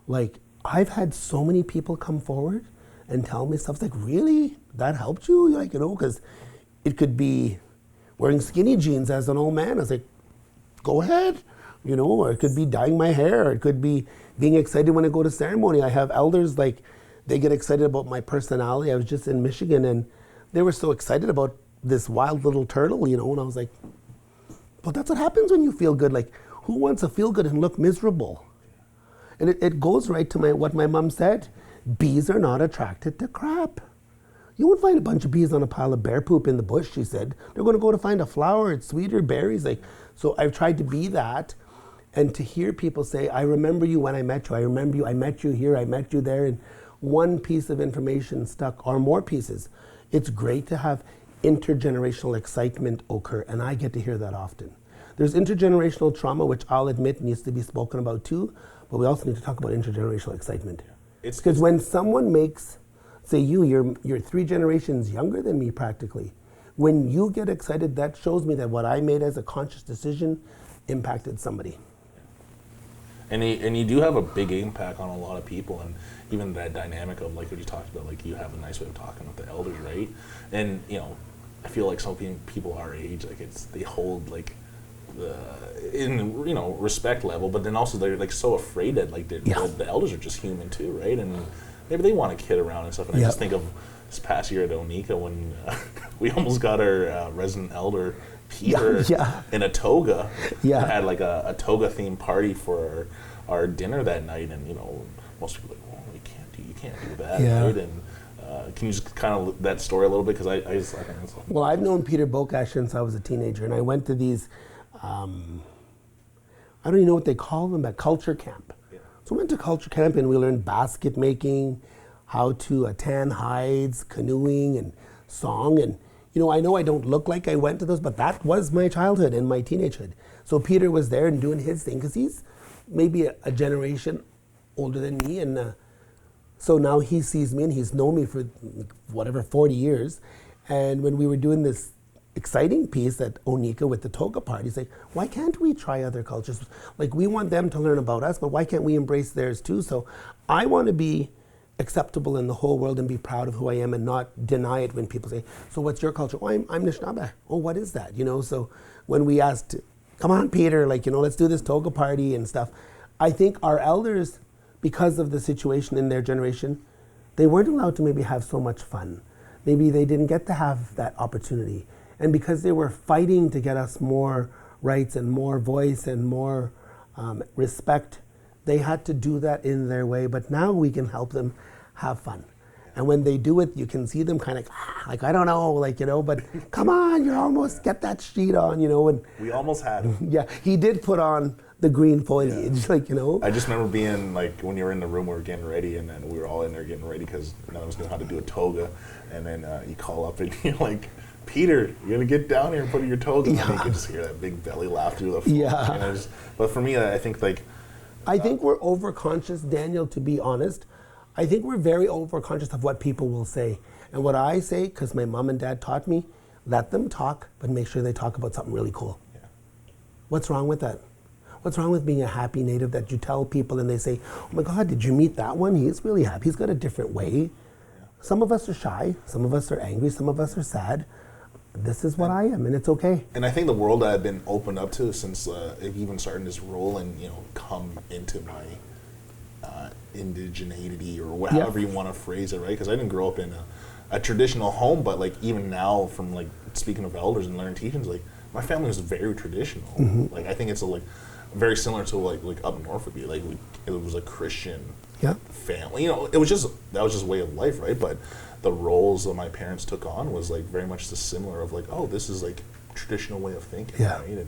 Like, I've had so many people come forward and tell me stuff like, really? That helped you? Like, because it could be wearing skinny jeans as an old man. I was like, go ahead. Or it could be dyeing my hair. Or it could be being excited when I go to ceremony. I have elders, like, they get excited about my personality. I was just in Michigan, and they were so excited about this wild little turtle, and I was like, well, that's what happens when you feel good. Like, who wants to feel good and look miserable? And it goes right to what my mom said. Bees are not attracted to crap. You won't find a bunch of bees on a pile of bear poop in the bush, she said. They're going to go to find a flower. It's sweeter, berries. So I've tried to be that. And to hear people say, I remember you when I met you. I remember you. I met you here. I met you there. And one piece of information stuck, or more pieces. It's great to have intergenerational excitement occur, and I get to hear that often. There's intergenerational trauma, which I'll admit needs to be spoken about too, but we also need to talk about intergenerational excitement. It's because when someone makes, say you're 3 generations younger than me practically, when you get excited, that shows me that what I made as a conscious decision impacted somebody. And you do have a big impact on a lot of people, and even that dynamic of like what you talked about, like you have a nice way of talking with the elders, right? And I feel like some people our age, like they hold like in respect level, but then also they're like so afraid that like the elders are just human too, right? And maybe they want to kid around and stuff. And I just think of this past year at Onika when we almost got our resident elder Peter in a toga. Yeah, had like a toga themed party for our dinner that night, and most people were like, well, you can't do that, right? And Can you just kind of that story a little bit? Because I think that's... Well, I've known Peter Bokash since I was a teenager, and I went to these, I don't even know what they call them, but culture camp. Yeah. So we went to culture camp and we learned basket making, how to tan hides, canoeing, and song. And I know I don't look like I went to those, but that was my childhood and my teenagehood. So Peter was there and doing his thing because he's maybe a generation older than me, and so now he sees me and he's known me for whatever 40 years. And when we were doing this exciting piece at Onika with the toga party, he's like, why can't we try other cultures? Like, we want them to learn about us, but why can't we embrace theirs too? So I want to be acceptable in the whole world and be proud of who I am and not deny it when people say, so what's your culture? Oh, I'm Anishinaabe. Oh, what is that? So when we asked, come on, Peter, let's do this toga party and stuff. I think our elders, because of the situation in their generation, they weren't allowed to maybe have so much fun. Maybe they didn't get to have that opportunity. And because they were fighting to get us more rights and more voice and more respect, they had to do that in their way. But now we can help them have fun. And when they do it, you can see them kind of I don't know, but come on, you almost get that sheet on, and we almost had him. Yeah, he did put on the green foliage, I just remember being when you were in the room, we were getting ready, and then we were all in there getting ready because none of us knew how to do a toga. And then you call up and you're like, Peter, you're gonna get down here and put your toga on. And you can just hear that big belly laugh through the phone. Yeah. But for me, I think I think we're overconscious, Daniel, to be honest. I think we're very overconscious of what people will say. And what I say, because my mom and dad taught me, let them talk, but make sure they talk about something really cool. Yeah. What's wrong with that? What's wrong with being a happy native that you tell people and they say, oh my God, did you meet that one? He's really happy. He's got a different way. Yeah. Some of us are shy. Some of us are angry. Some of us are sad. This is what I am, and it's okay. And I think the world I've been opened up to since even starting this role and come into my indigeneity, or however you want to phrase it, right? Because I didn't grow up in a traditional home, but even now, from speaking of elders and learning teachings, my family was very traditional. Mm-hmm. I think it's very similar to up north would be it was a Christian family. That was just way of life, right? But the roles that my parents took on was very much the similar of oh, this is traditional way of thinking, right?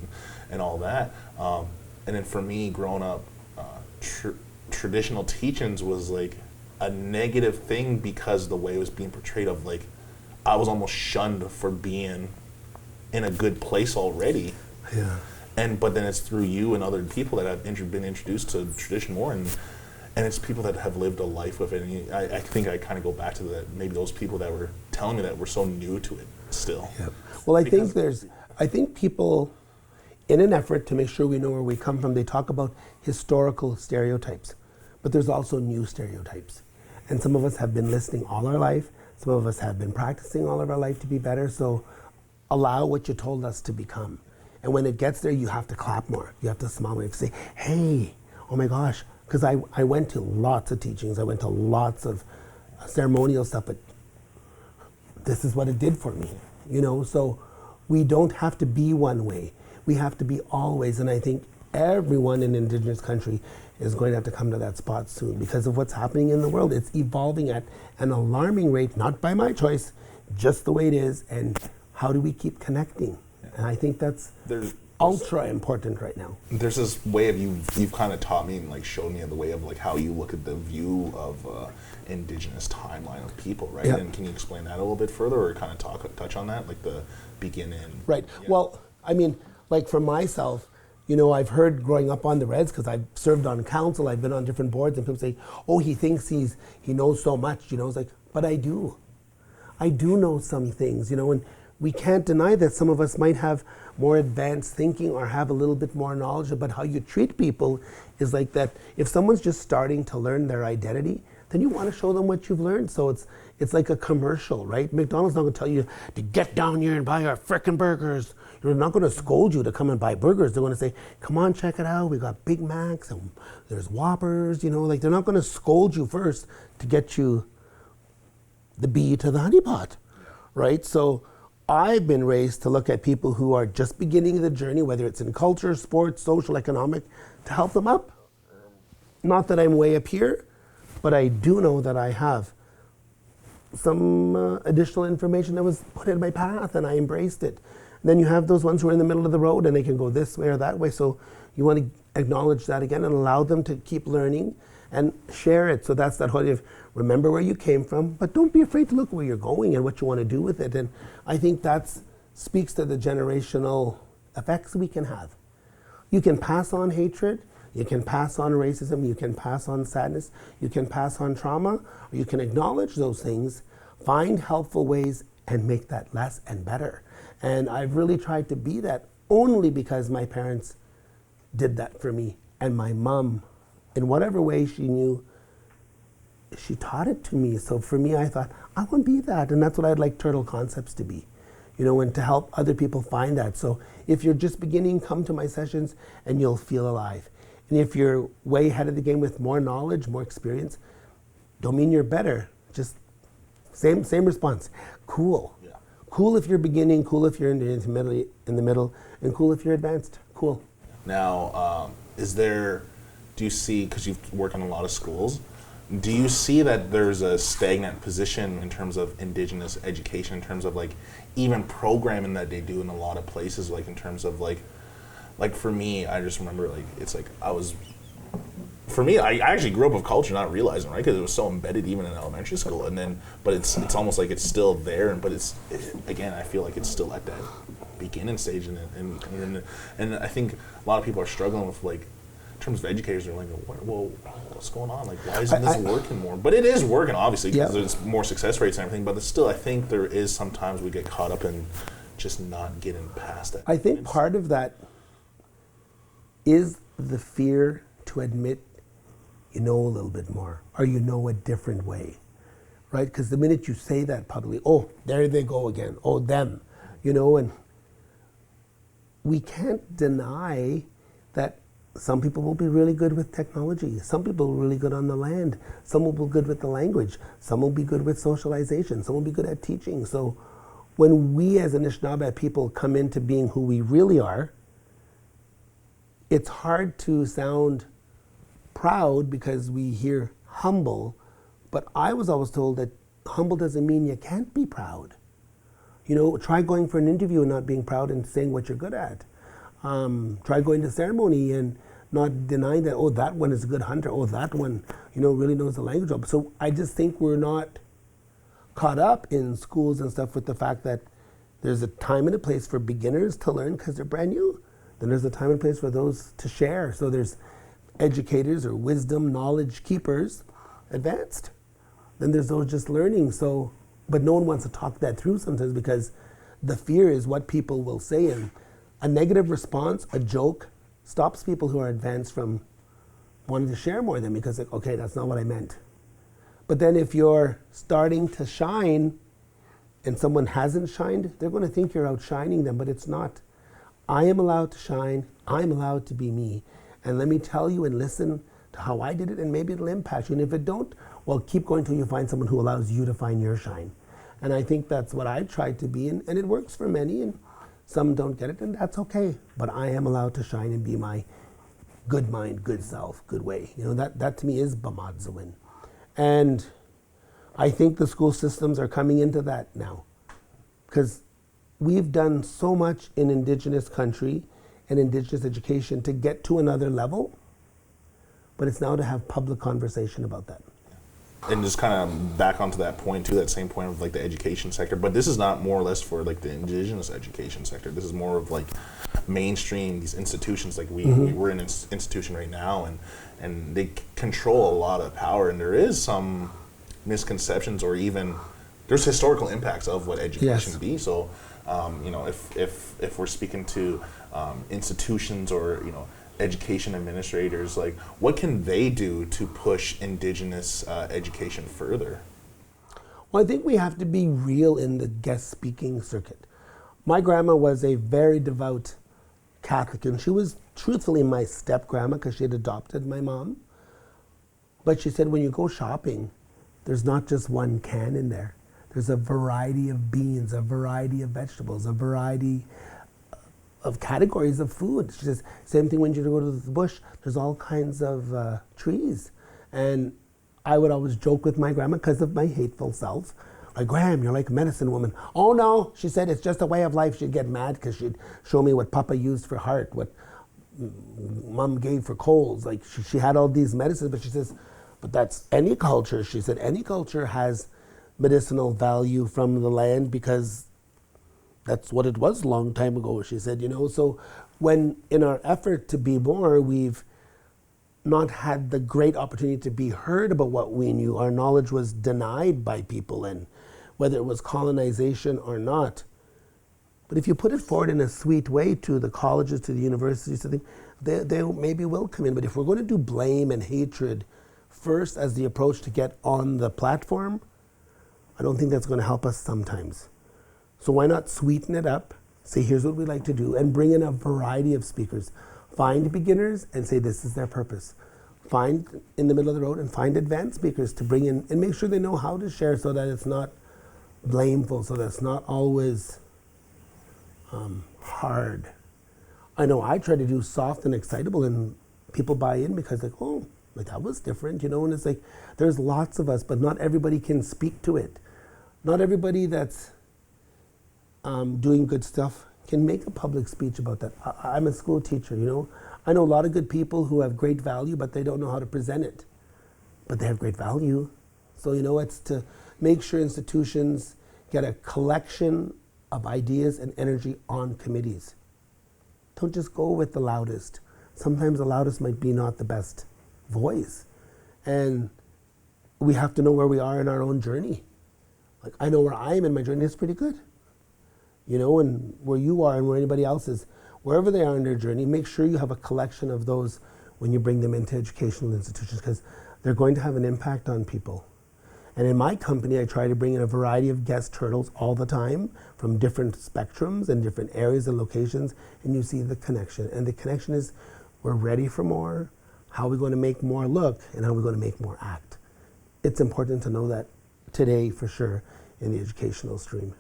And all that. And then for me, growing up, traditional teachings was a negative thing because the way it was being portrayed of I was almost shunned for being in a good place already. Yeah. But then it's through you and other people that I've been introduced to tradition more, and it's people that have lived a life with it. And I think I kind of go back to maybe those people that were telling me that we're so new to it still. Yeah. Well, I think people, in an effort to make sure we know where we come from, they talk about historical stereotypes, but there's also new stereotypes. And some of us have been listening all our life. Some of us have been practicing all of our life to be better. So allow what you told us to become. And when it gets there, you have to clap more. You have to smile more. You have to say, hey, oh my gosh. Because I went to lots of teachings. I went to lots of ceremonial stuff, but this is what it did for me. So we don't have to be one way. We have to be always. And I think everyone in Indigenous country is going to have to come to that spot soon because of what's happening in the world. It's evolving at an alarming rate, not by my choice, just the way it is. And how do we keep connecting? And I think that's ultra important right now. There's this way of you've kind of taught me and showed me the way of how you look at the view of Indigenous timeline of people, right? Yep. And can you explain that a little bit further, or kind of touch on that, the beginning? Right. Yeah. Well, I mean, for myself, I've heard growing up on the Reds, because I've served on council, I've been on different boards, and people say, oh, he thinks he knows so much, it's but I do know some things, and we can't deny that some of us might have more advanced thinking or have a little bit more knowledge about how you treat people is that. If someone's just starting to learn their identity, then you want to show them what you've learned. So it's like a commercial, right? McDonald's not going to tell you to get down here and buy our frickin' burgers. They're not going to scold you to come and buy burgers. They're going to say, come on, check it out. We got Big Macs and there's Whoppers, they're not going to scold you first to get you the bee to the honey pot, right? So I've been raised to look at people who are just beginning the journey, whether it's in culture, sports, social, economic, to help them up. Not that I'm way up here, but I do know that I have additional information that was put in my path, and I embraced it. Then you have those ones who are in the middle of the road and they can go this way or that way. So you want to acknowledge that again and allow them to keep learning and share it. So that's that whole of remember where you came from, but don't be afraid to look where you're going and what you want to do with it. And I think that speaks to the generational effects we can have. You can pass on hatred, you can pass on racism, you can pass on sadness, you can pass on trauma, or you can acknowledge those things, find helpful ways, and make that less and better. And I've really tried to be that only because my parents did that for me. And my mom, in whatever way she knew, she taught it to me. So for me, I thought, I want to be that. And that's what I'd like Turtle Concepts to be, and to help other people find that. So if you're just beginning, come to my sessions and you'll feel alive. And if you're way ahead of the game with more knowledge, more experience, don't mean you're better. Just same response. Cool. Yeah. Cool if you're beginning, cool if you're in the middle, and cool if you're advanced. Cool. Now, do you see, because you've worked in a lot of schools, do you see that there's a stagnant position in terms of Indigenous education, in terms of like even programming that they do in a lot of places, like in terms of like for me, I just remember like, it's like I actually grew up with culture not realizing, right? Because it was so embedded even in elementary school, and then, but it's almost like it's still there, but again, I feel like it's still at that beginning stage, and I think a lot of people are struggling with like, in terms of educators, they're like, what's going on? Like, why isn't this working more? But it is working, obviously, because there's more success rates and everything, but still, I think there is sometimes we get caught up in just not getting past that. I think part of that is the fear to admit you know a little bit more, or you know a different way, right? Because the minute you say that publicly, oh, there they go again, oh, them, and we can't deny that some people will be really good with technology, some people are really good on the land, some will be good with the language, some will be good with socialization, some will be good at teaching. So when we as Anishinaabe people come into being who we really are, it's hard to sound proud because we hear humble, but I was always told that humble doesn't mean you can't be proud. Try going for an interview and not being proud and saying what you're good at. Try going to ceremony and not denying that, oh, that one is a good hunter, oh, that one, really knows the language. So I just think we're not caught up in schools and stuff with the fact that there's a time and a place for beginners to learn because they're brand new. Then there's a time and place for those to share. So there's educators or wisdom, knowledge keepers, advanced. Then there's those just learning. So, but no one wants to talk that through sometimes because the fear is what people will say. And a negative response, a joke, stops people who are advanced from wanting to share more than because, like, okay, that's not what I meant. But then if you're starting to shine and someone hasn't shined, they're going to think you're outshining them, but it's not. I am allowed to shine. I'm allowed to be me. And let me tell you and listen to how I did it, and maybe it'll impact you. And if it don't, well, keep going till you find someone who allows you to find your shine. And I think that's what I tried to be, and it works for many, and some don't get it, and that's okay. But I am allowed to shine and be my good mind, good self, good way. That to me is Bamadzawin. And I think the school systems are coming into that now. Because we've done so much in Indigenous country and Indigenous education to get to another level, but it's now to have public conversation about that. And just kind of back onto that point too, that same point of like the education sector, but this is not more or less for like the Indigenous education sector. This is more of like mainstream, these institutions, like we're in an institution right now, and they control a lot of power, and there is some misconceptions or even there's historical impacts of what education be. So if we're speaking to institutions or education administrators, like what can they do to push Indigenous education further? Well, I think we have to be real in the guest speaking circuit. My grandma was a very devout Catholic, and she was truthfully my step grandma because she had adopted my mom. But she said when you go shopping, there's not just one can in there. There's a variety of beans, a variety of vegetables, a variety of categories of food. She says, same thing when you go to the bush, there's all kinds of trees. And I would always joke with my grandma because of my hateful self. Like, Graham, you're like a medicine woman. Oh no, she said, it's just a way of life. She'd get mad because she'd show me what Papa used for heart, what Mom gave for colds. Like she had all these medicines, but she says, but that's any culture. She said, any culture has medicinal value from the land because that's what it was a long time ago. She said, so when in our effort to be more, we've not had the great opportunity to be heard about what we knew. Our knowledge was denied by people, and whether it was colonization or not. But if you put it forward in a sweet way to the colleges, to the universities, they maybe will come in. But if we're going to do blame and hatred first as the approach to get on the platform, I don't think that's going to help us sometimes. So why not sweeten it up, say here's what we'd like to do, and bring in a variety of speakers. Find beginners and say this is their purpose. Find in the middle of the road and find advanced speakers to bring in and make sure they know how to share so that it's not blameful, so that it's not always hard. I know I try to do soft and excitable and people buy in because like, oh, like that was different, and it's like there's lots of us, but not everybody can speak to it. Not everybody that's doing good stuff can make a public speech about that. I'm a school teacher, I know a lot of good people who have great value, but they don't know how to present it. But they have great value. So, it's to make sure institutions get a collection of ideas and energy on committees. Don't just go with the loudest. Sometimes the loudest might be not the best voice. And we have to know where we are in our own journey. Like, I know where I am in my journey, it's pretty good. And where you are and where anybody else is, wherever they are in their journey, make sure you have a collection of those when you bring them into educational institutions because they're going to have an impact on people. And in my company, I try to bring in a variety of guest turtles all the time from different spectrums and different areas and locations, and you see the connection. And the connection is we're ready for more, how are we going to make more look, and how are we going to make more act. It's important to know that today for sure in the educational stream.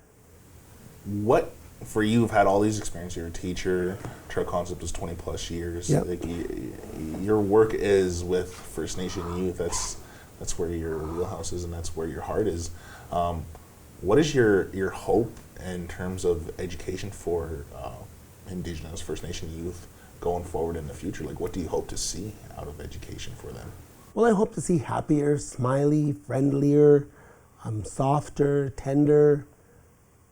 What, for you, have had all these experiences, you're a teacher, Turtle Concept is 20 plus years. Yep. Like your work is with First Nation youth, that's where your wheelhouse is and that's where your heart is. What is your hope in terms of education for Indigenous First Nation youth going forward in the future? Like what do you hope to see out of education for them? Well, I hope to see happier, smiley, friendlier, softer, tender,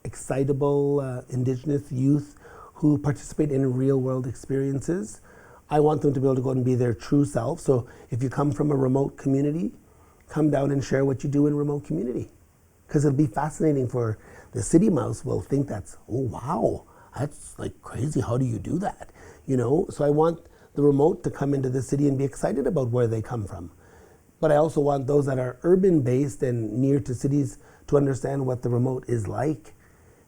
excitable Indigenous youth who participate in real world experiences. I want them to be able to go and be their true self. So if you come from a remote community, come down and share what you do in a remote community. Because it'll be fascinating for the city mouse will think that's, oh wow, that's like crazy, how do you do that? So I want the remote to come into the city and be excited about where they come from. But I also want those that are urban based and near to cities to understand what the remote is like.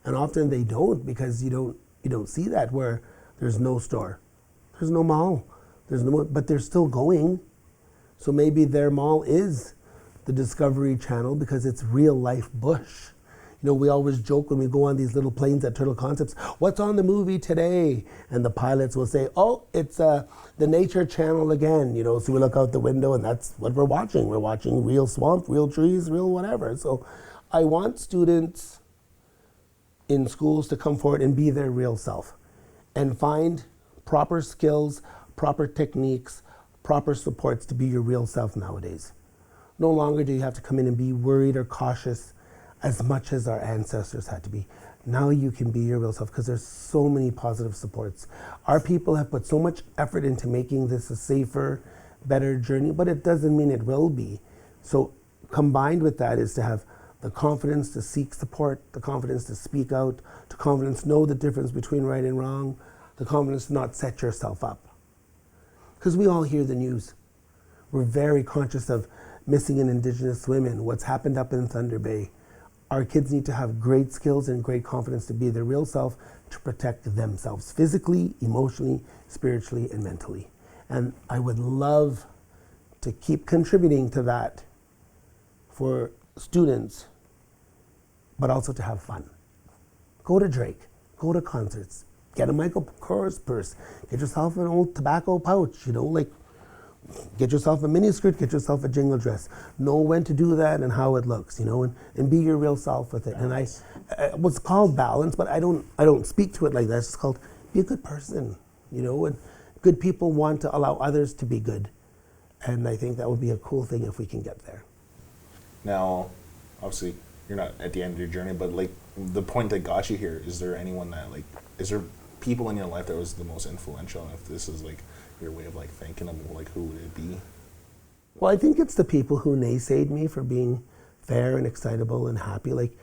And often they don't because you don't see that where there's no store, there's no mall, but they're still going. So maybe their mall is the Discovery Channel because it's real life bush. We always joke when we go on these little planes at Turtle Concepts, what's on the movie today? And the pilots will say, oh, it's the Nature Channel again. So we look out the window and that's what we're watching. We're watching real swamp, real trees, real whatever. So I want students in schools to come forward and be their real self and find proper skills, proper techniques, proper supports to be your real self nowadays. No longer do you have to come in and be worried or cautious as much as our ancestors had to be. Now you can be your real self because there's so many positive supports. Our people have put so much effort into making this a safer, better journey, but it doesn't mean it will be. So combined with that is to have the confidence to seek support, the confidence to speak out, the confidence to know the difference between right and wrong, the confidence to not set yourself up. Because we all hear the news. We're very conscious of missing an Indigenous women, what's happened up in Thunder Bay. Our kids need to have great skills and great confidence to be their real self, to protect themselves physically, emotionally, spiritually, and mentally. And I would love to keep contributing to that for students, but also to have fun. Go to Drake, go to concerts, get a Michael Kors purse, get yourself an old tobacco pouch, get yourself a mini skirt, get yourself a jingle dress. Know when to do that and how it looks, you know, and be your real self with it. And what's called balance, but I don't speak to it like that. It's just called be a good person, you know, and good people want to allow others to be good. And I think that would be a cool thing if we can get there. Now, obviously, you're not at the end of your journey, but like the point that got you here, is there anyone that like, is there people in your life that was the most influential? And if this is like your way of like thanking them, like who would it be? Well, I think it's the people who naysayed me for being fair and excitable and happy. Like,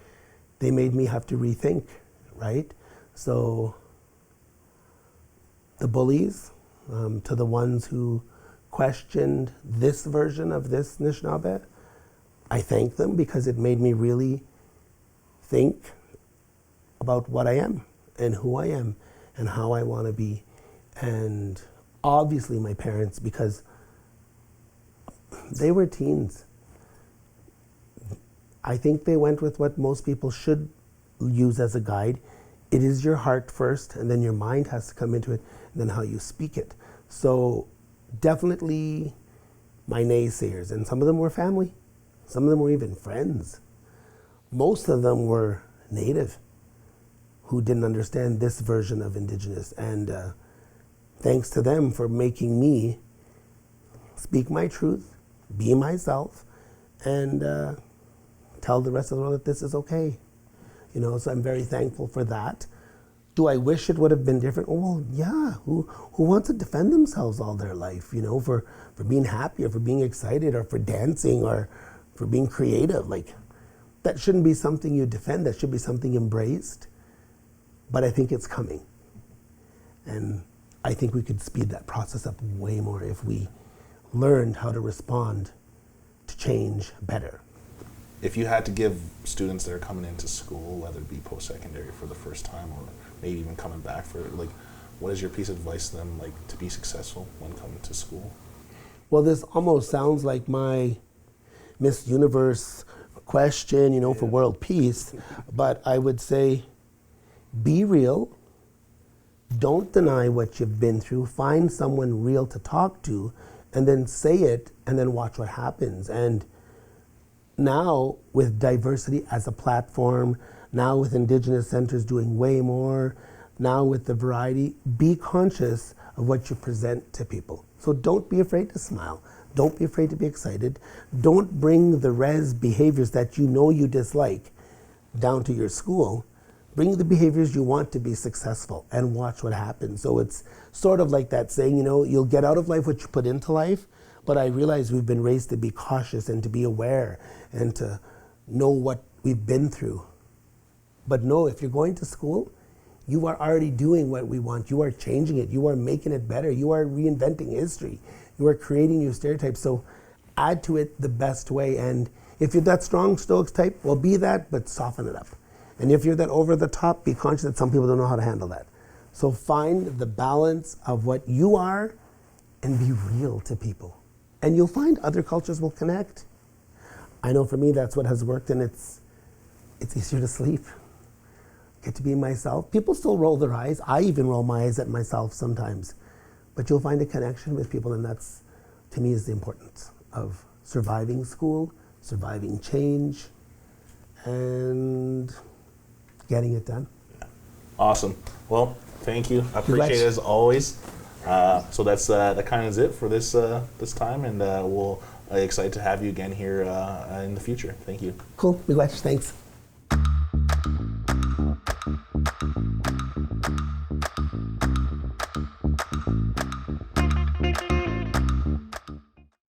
they made me have to rethink, right? So, the bullies, to the ones who questioned this version of this Anishinaabe, I thank them because it made me really think about what I am and who I am and how I want to be. And obviously my parents, because they were teens. I think they went with what most people should use as a guide. It is your heart first, and then your mind has to come into it, and then how you speak it. So definitely my naysayers, and some of them were family. Some of them were even friends. Most of them were Native who didn't understand this version of Indigenous. And thanks to them for making me speak my truth, be myself, and tell the rest of the world that this is okay. You know, so I'm very thankful for that. Do I wish it would have been different? Oh, well, yeah. Who wants to defend themselves all their life, you know, for being happy or for being excited or for dancing or for being creative? Like, that shouldn't be something you defend. That should be something embraced. But I think it's coming. And I think we could speed that process up way more if we learned how to respond to change better. If you had to give students that are coming into school, whether it be post-secondary for the first time or maybe even coming back for it, like, what is your piece of advice to them, like, to be successful when coming to school? Well, this almost sounds like my Miss Universe question, you know, for world peace, but I would say be real. Don't deny what you've been through. Find someone real to talk to, and then say it, and then watch what happens. And now, with diversity as a platform, now with Indigenous centers doing way more, now with the variety, be conscious of what you present to people. So don't be afraid to smile. Don't be afraid to be excited. Don't bring the res behaviors that you know you dislike down to your school. Bring the behaviors you want to be successful and watch what happens. So it's sort of like that saying, you know, you'll get out of life what you put into life. But I realize we've been raised to be cautious and to be aware and to know what we've been through. But no, if you're going to school, you are already doing what we want. You are changing it. You are making it better. You are reinventing history. You are creating new stereotypes. So add to it the best way. And if you're that strong Stoics type, well, be that, but soften it up. And if you're that over the top, be conscious that some people don't know how to handle that. So find the balance of what you are and be real to people. And you'll find other cultures will connect. I know for me that's what has worked, and it's easier to sleep. Get to be myself. People still roll their eyes. I even roll my eyes at myself sometimes. But you'll find a connection with people, and that's, to me, is the importance of surviving school, surviving change, and getting it done. Awesome. Well, thank you. I appreciate it as always. So that kind of is it for this time, and we'll excited to have you again here in the future. Thank you. Cool. Thanks.